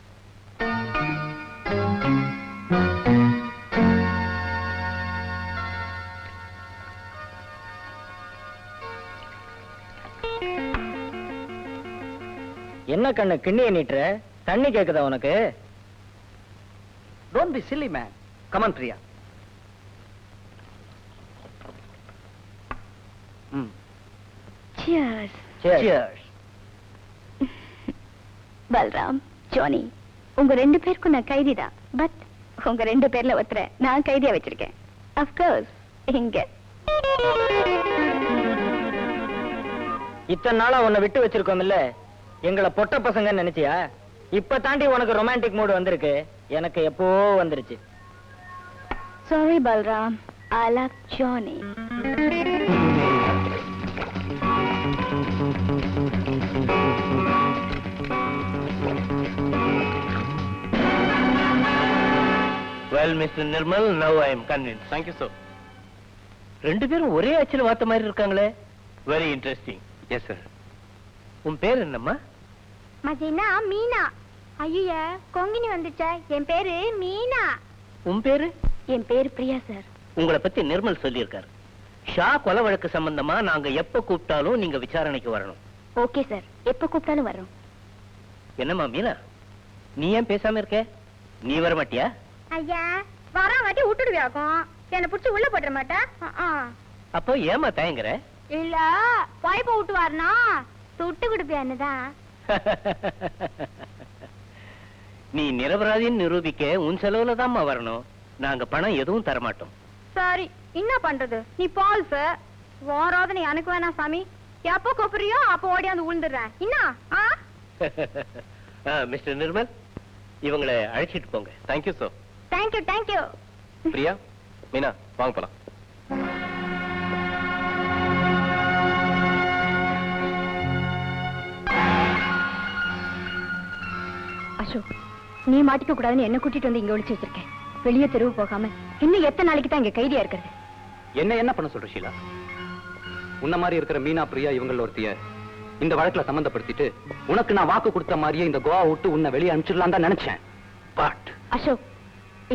என்ன கண்ணு கிண்ணிய நீட்டுற? தண்ணி கேக்குதா உனக்கு? Don't be silly man. Come on, Priya. Cheers. Cheers. Balram, Johnny, உங்க 2 பேருக்கும் நான் கைதிதான். பட் உங்க 2 பேர்ல ஒருத்தரை நான் கைதியா வச்சிருக்கேன். Of course, இங்க. இத்தனை நாளா உன்னை விட்டு வச்சிருக்கோம் இல்ல, எங்களை பொட்ட பசங்க நினைச்சியா? இப்ப தாண்டி உனக்கு ரொமான்டிக் மூடு வந்திருக்கு. எனக்கு எப்போ வந்துருச்சு. Sorry Balram, I love Johnny. Well, Mr. Nirmal, now I am convinced. Thank you, sir. 2 பேரும் ஒரே அச்சில் வாத்த மாதிரி இருக்காங்களே. Very interesting. Yes, sir. உன் பேர் என்னம்மா? மதினா மீனா. ஐயா, கொங்கினி வந்துச்சா? என் பேரு மீனா. உன் பேரு? என் பேரு பிரியா சார். உங்களை பத்தி நிர்மல் சொல்லியிருக்காரு. ஷா கொலை வழக்கு சம்பந்தமா நாங்க எப்ப கூப்பிட்டாலும் நீங்க விசாரணைக்கு வரணும். ஓகே சார், எப்ப கூப்பிட்டாலும் வரோம். என்னம்மா மீனா, நீ ஏன் பேசாம இருக்க? நீ வர மாட்டியா? ஐயா, வரா வாட்டி விட்டுடுவியாக்கும். என்ன புடிச்சு உள்ள போட்டுற மாட்டா? அப்போ ஏமா தயங்குற? இல்ல, பைப்ப விட்டுவாருனா சுட்டு கொடுப்பியான்னுதான். நீ நிரபராதின்னு நிரூபிக்க உன் செலவுல தான்மா வரணும். நாங்க பணம் எதுவும் தரமாட்டோம். சரி, என்ன பண்றது? நீ பால் சார், வாராவது நீ எனக்கு வேணாம் சாமி. எப்போ கூப்பிடுறியோ அப்போ ஓடியாந்து விழுந்துடுறேன். என்ன? மிஸ்டர் நிர்மல், இவங்களை அழைச்சிட்டு போங்க. Thank you, sir. Thank you, thank you. Priya, Meena, வாங்க போலாம். அசோக், நீ மாட்டிக்க கூடாதுன்னு என்ன கூட்டிட்டு வந்து இங்க ஒளிச்சு வச்சிருக்கேன். வெளியே தெருவு போகாம இன்னும் எத்தனை நாளைக்கு தான் இங்க கைதியா இருக்கிறது? என்ன பண்ண சொல்ற ஷீலா? உன்ன மாதிரி இருக்கிற மீனா, பிரியா இவங்கள ஒருத்திய இந்த வழக்குல சம்பந்தப்படுத்திட்டு உனக்கு நான் வாக்கு கொடுத்த மாதிரியே இந்த கோவா விட்டு உன்னை வெளியே அனுப்பிச்சிடலாம் தான் நினைச்சேன். பட் அசோக்,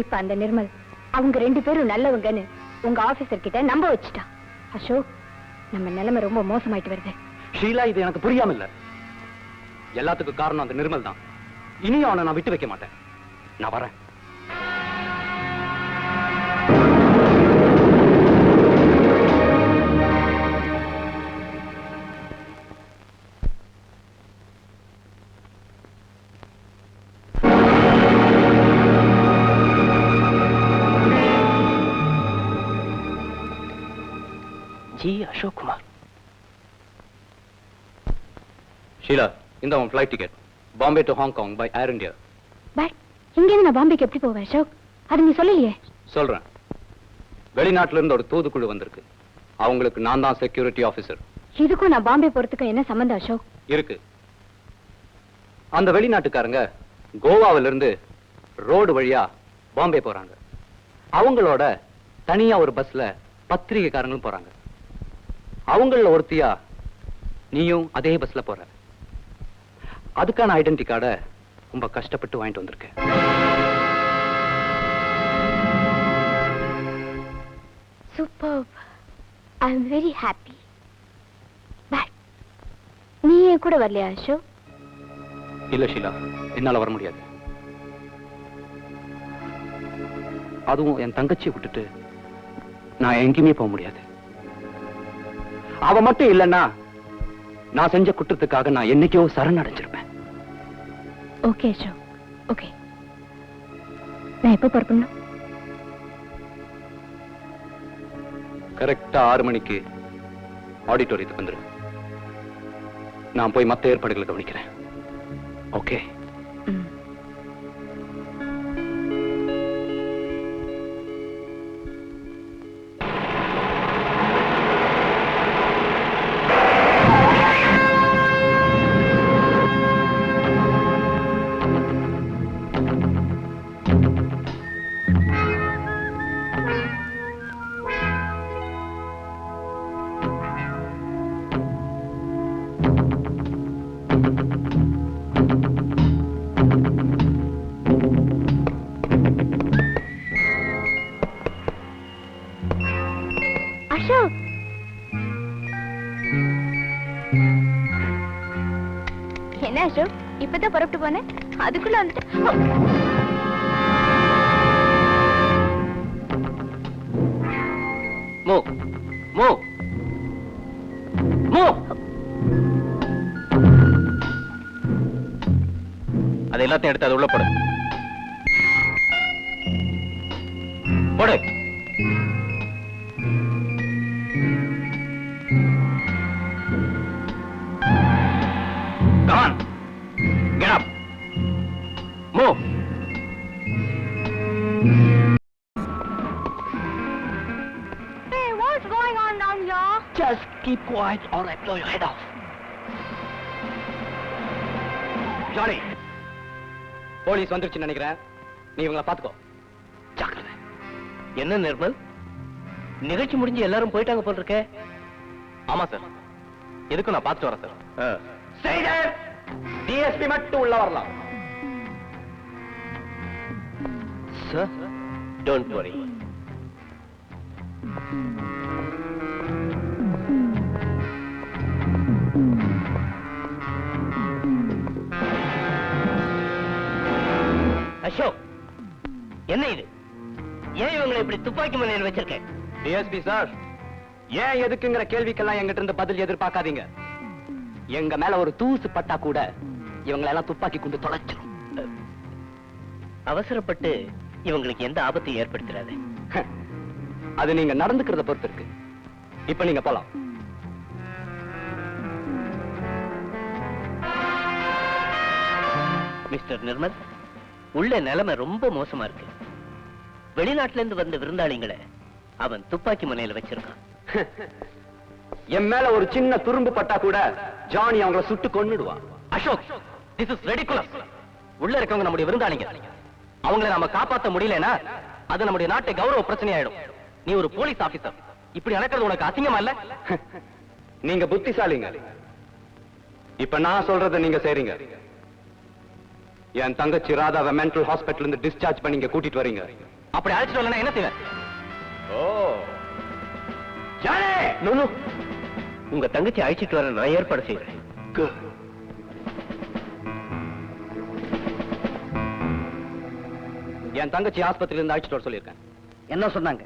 இப்ப அந்த நிர்மல் அவங்க 2 பேரும் நல்லவங்கன்னு உங்க ஆபீசர் கிட்ட நம்ப வச்சுட்டா. அசோக், நம்ம நிலைமை ரொம்ப மோசமாயிட்டு வருது. ஷீலா, இது எனக்கு புரியாம இல்ல. எல்லாத்துக்கும் காரணம் அந்த நிர்மல் தான். இனியும் அவனை நான் விட்டு வைக்க மாட்டேன். நான் வரேன். ஜி அசோக் குமார். ஷீலா, இந்த உன் flight ticket. Bombay to Hong Kong by Air India. But இங்கேருந்து நான் பாம்பேக்கு எப்படி போவேன் அசோக்? அது நீ சொல்லலையே. சொல்றேன். வெளிநாட்டுல இருந்து ஒரு தூதுக்குழு வந்திருக்கு. அவங்களுக்கு நான் தான் செக்யூரிட்டி ஆபீசர். இதுக்கும் நான் பாம்பே போறதுக்கும் என்ன சம்பந்தம் அசோக்? இருக்கு. அந்த வெளிநாட்டுக்காரங்க கோவாவில இருந்து ரோடு வழியா பாம்பே போறாங்க. அவங்களோட தனியா ஒரு பஸ்ல பத்திரிகைக்காரங்களும் போறாங்க. அவங்கள ஒருத்தியா நீயும் அதே பஸ்ல போற. அதுக்கான ஐடென்டி கார்டை ரொம்ப கஷ்டப்பட்டு வாங்கிட்டு வந்திருக்கேன். Super. I am very happy. But நீ என் கூட வரலையா அசோக்? இல்ல ஷீலா, என்னால வர முடியாது. அதுவும் என் தங்கச்சியை விட்டுட்டு நான் எங்கேயுமே போக முடியாது. அவ மட்டும் இல்லைன்னா நான் செஞ்ச குற்றத்துக்காக நான் என்னைக்கோ சரணடைஞ்சிருப்பேன். Okay Ashok, okay. நான் எப்போ புறப்படணும்? கரெக்டா 6 மணிக்கு ஆடிட்டோரியத்துக்கு வந்துரு. நான் போய் மத்த ஏற்பாடுகளை கவனிக்கிறேன். ஓகே? அசோக், என்ன அசோக் இப்பதான் புறப்பட்டு போனேன், அதுக்குள்ள வந்துட்டு மூ மூ மூ. அது எல்லாத்தையும் எடுத்து அது உள்ள போடு. போடு. Come on. Get up. Move. Hey, what's going on down here? Just keep quiet or I blow your head off. Johnny, police வந்துருச்சுன்னு நினைக்கிறேன். நீ இவங்கள பாத்துக்கோ. ஜாக்கிரதை. என்ன நிர்மல், நிகழ்ச்சி முடிஞ்சு எல்லாரும் போயிட்டாங்க போல இருக்க. ஆமா சார், எதுக்கும் நான் பார்த்துட்டு வரேன் சார். டிஎஸ்பி மட்டும் உள்ள வரலாம். Sir, don't worry. அசோக், என்ன இது? ஏன் இவங்களை இப்படி துப்பாக்கி முனையில் வச்சிருக்கேன்? டிஎஸ்பி சார், ஏன் எதுக்குங்கிற கேள்விக்கெல்லாம் எங்கிட்ட இருந்து பதில் எதிர்பார்க்காதீங்க. எங்க மேல ஒரு தூசு பட்டா கூட இவங்களை எல்லாம் துப்பாக்கி கொண்டு தொலைச்சிரும். அவசரப்பட்டு இவங்களுக்கு எந்த ஆபத்தையும் ஏற்படுத்துறாது. அது நீங்க நடந்துக்கிறத பொறுத்து இருக்கு. இப்ப நீங்க போலாம். மிஸ்டர் நிர்மல், உள்ள நிலைமை ரொம்ப மோசமா இருக்கு. வெளிநாட்டுல இருந்து வந்த விருந்தாளிங்களை அவன் துப்பாக்கி முனையில வச்சிருக்கான். என் மேல ஒரு சின்ன துரும்பு பட்டா கூட ஜானி அவங்கள சுட்டு கொன்னுடுவான். Ashok, this is ridiculous. உள்ள இருக்கவங்க நம்முடைய விருந்தாளிங்க. அவங்களை நாம காப்பாத்த முடியலனா அது நம்முடைய நாட்டை கௌரவ பிரச்சனை ஆயிடும். நீ ஒரு போலீஸ் ஆபீசர், இப்படி நடக்கிறது உனக்கு அசிங்கமா இல்ல? நீங்க புத்திசாலிங்க. இப்ப நான் சொல்றதை நீங்க செய்றீங்க. என் தங்கச்சி ராதாவை மென்டல் ஹாஸ்பிட்டல் இருந்து டிஸ்சார்ஜ் பண்ணி இங்க கூட்டிட்டு வரீங்க. அப்படி அழைச்சிட்டு வரலனா என்ன செய்வேன்? உங்க தங்கச்சி அழைச்சிட்டு வர நான் ஏற்பாடு செய்யறேன். என் தங்கச்சி ஆஸ்பத்திரியில இருந்து அழைச்சிட்டு வர சொல்லியிருக்கேன். என்ன சொன்னாங்க?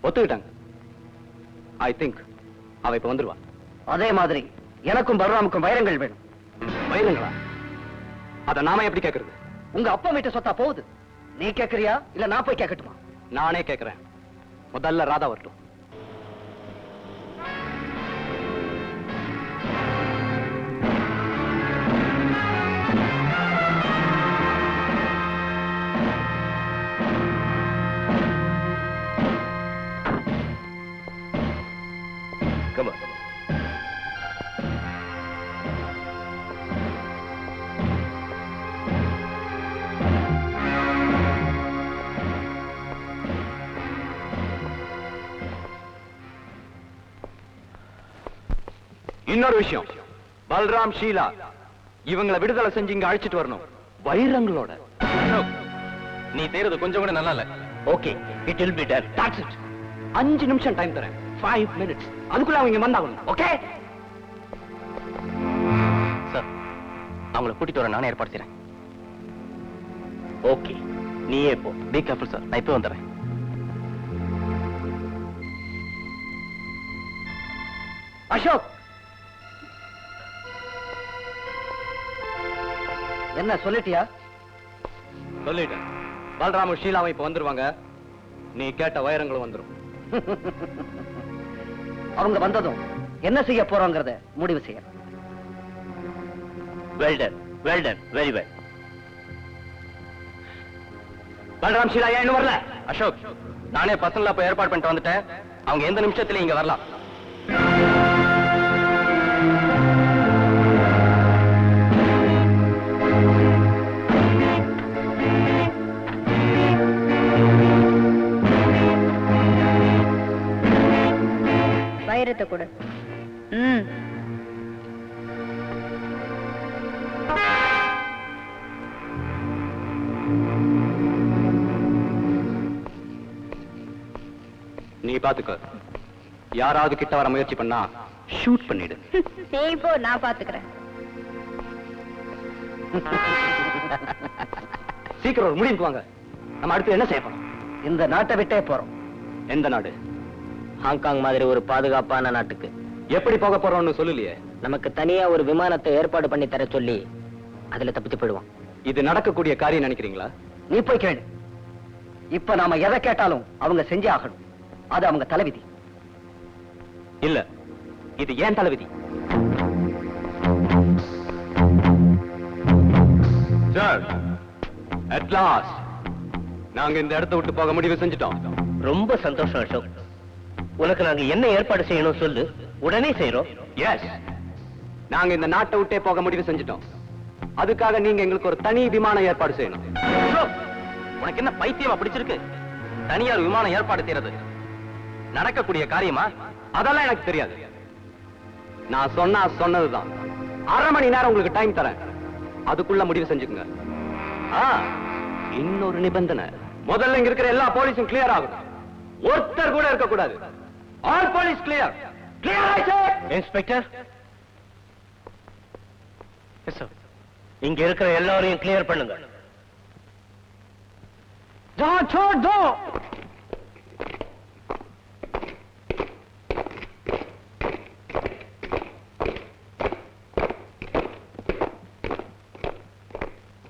ஒத்துக்கிட்டாங்க. ஐ திங்க் அவ இப்ப வந்துருவா. அதே மாதிரி எனக்கும் பலராமுக்கும் வைரங்கள் வேணும். வைரங்களா? அத நாம எப்படி கேக்குறது? உங்க அப்பா வீட்டு சொத்தா போகுது. நீ கேக்குறியா இல்ல நான் போய் கேட்கட்டுமா? நானே கேக்குறேன். முதல்ல ராதா வரட்டும். Come on. இன்னொரு விஷயம், பல்ராம் ஷீலா இவங்களை விடுதலை செஞ்சு இங்க அழைச்சிட்டு வரணும், வைரங்களோட. நீ செய்யறது கொஞ்சம் கூட நல்லா இல்ல. Okay, it will be done. That's it. 5 நிமிஷம் டைம் தரேன். 5 minutes. அதுக்குள்ள அவங்க வந்தாகணும். ஓகே? சார், அவங்கள கூட்டிட்டு வர நானே ஏற்பாடு செய்றேன். Okay, நீயே போ. பி கேர்ஃபுல் சார், நான் இப்போ வந்துடுறேன். அசோக், என்ன சொல்லிட்டியா? சொல்லிட்டேன். பல்ராமும் ஷீலாவும் இப்ப வந்துருவாங்க. நீ கேட்ட வைரங்களும் வந்துரும். அவங்க வந்ததும் என்ன செய்ய போறோங்கிறத முடிவு செய்ய. Well done, well done, very well. Balram Sheila ஏன் இன்னும் வரல? அசோக், நானே பசங்கள போய் ஏற்பாடு பண்ணிட்டு வந்துட்டேன். அவங்க எந்த நிமிஷத்துல இங்க வரலாம். வைரத்தை கொடு. நீ பாத்துக்க. யாராவது கிட்ட வர முயற்சி பண்ணா ஷூட் பண்ணிடு. நீ போ, நான் பாத்துக்கிறேன். சீக்கிரம் ஒரு முடிவுக்கு வாங்க. நம்ம அடுத்து என்ன செய்ய போறோம்? இந்த நாட்டை விட்டே போறோம். எந்த நாடு? ஹாங்காங் மாதிரி ஒரு பாதுகாப்பான நாட்டுக்கு. எப்படி போக போறோம்னு சொல்லலையே. நமக்கு தனியா ஒரு விமானத்தை ஏற்பாடு பண்ணி தர சொல்லி அதுல தப்பிச்சு போயிடுவான். இது நடக்கக்கூடிய காரியம் நினைக்கிறீங்களா? நீ போய் கேளு. இப்ப நாம எதை கேட்டாலும் அவங்க செஞ்சே ஆகணும். அது அவங்க தலைவிதி. இல்ல, இது ஏன் தலைவிதி. சார், அட் லாஸ்ட் நாங்க இந்த இடத்தை விட்டு போக முடிவு செஞ்சுட்டோம். ரொம்ப சந்தோஷம் அசோக். உனக்கு நாங்க என்ன ஏற்பாடு செய்யணும் சொல்லு, உடனே செய்யறோம். எஸ், நாங்க இந்த நாட்டை விட்டே போக முடிவு செஞ்சுட்டோம். அதுக்காக நீங்க எங்களுக்கு ஒரு தனி விமானம் ஏற்பாடு செய்யணும். அசோக், உனக்கு என்ன பைத்தியமா பிடிச்சிருக்கு? தனியார் விமானம் ஏற்பாடு செய்யறது நடக்கக்கூடிய காரியமா? அதெல்லாம் எனக்கு தெரியாது. நான் சொன்னா சொன்னதுதான். 1/2 மணி நேரம் உங்களுக்கு டைம் தரேன். அதுக்குள்ள முடிவு செஞ்சுக்குங்க. இன்னொரு நிபந்தனை, முதல்ல இங்க இருக்கிற எல்லா போலீஸும் கிளியர் ஆகும். ஒருத்தர் கூட இருக்க கூடாது. All police clear. கிளியர் ஆயிடுச்சு. இன்ஸ்பெக்டர், இங்க இருக்கிற எல்லாரையும் கிளியர் பண்ணுங்க.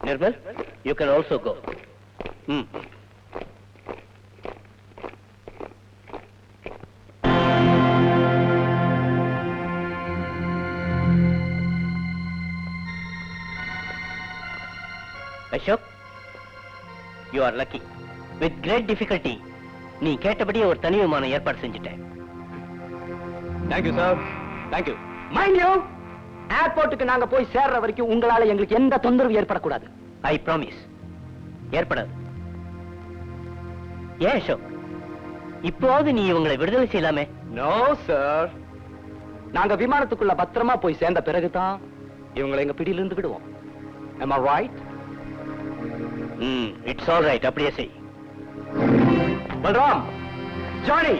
Nirmal, you can also go. Ashok, you are lucky. With great difficulty, நீ கேட்டபடியே ஒரு தனி விமானம் ஏற்பாடு செஞ்சுட்டேன். Thank you sir, thank you. Mind you, ஏர்போர்ட்டுக்கு நாங்க போய் சேர்ற வரைக்கும் உங்களால எங்களுக்கு எந்த தொந்தரவு ஏற்படக்கூடாது. I promise. ஏற்படாது. ஏன் அசோக், இப்போது நீ இவங்களை விடுதலை செய்யலாமே? நோ சார், நாங்க விமானத்துக்குள்ள பத்திரமா போய் சேர்ந்த பிறகுதான் இவங்களை எங்க பிடியிலிருந்து விடுவோம். Am I right? It's all right. அப்படியே செய். பல்ராம், ஜானி,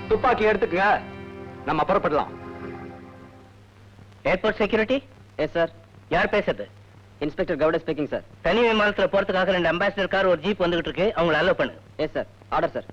துப்பாக்கி எடுத்துக்கங்க. நம்ம புறப்படலாம். Airport security? Yes sir. யார் பேசுறது? Inspector Gowda speaking sir. தனி விமானத்துல போறதுக்காக 2 அம்பாசிடர் கார் ஒரு ஜீப் வந்துகிட்டு இருக்கு. அவங்களை அலோ பண்ணு. Yes sir. Order sir.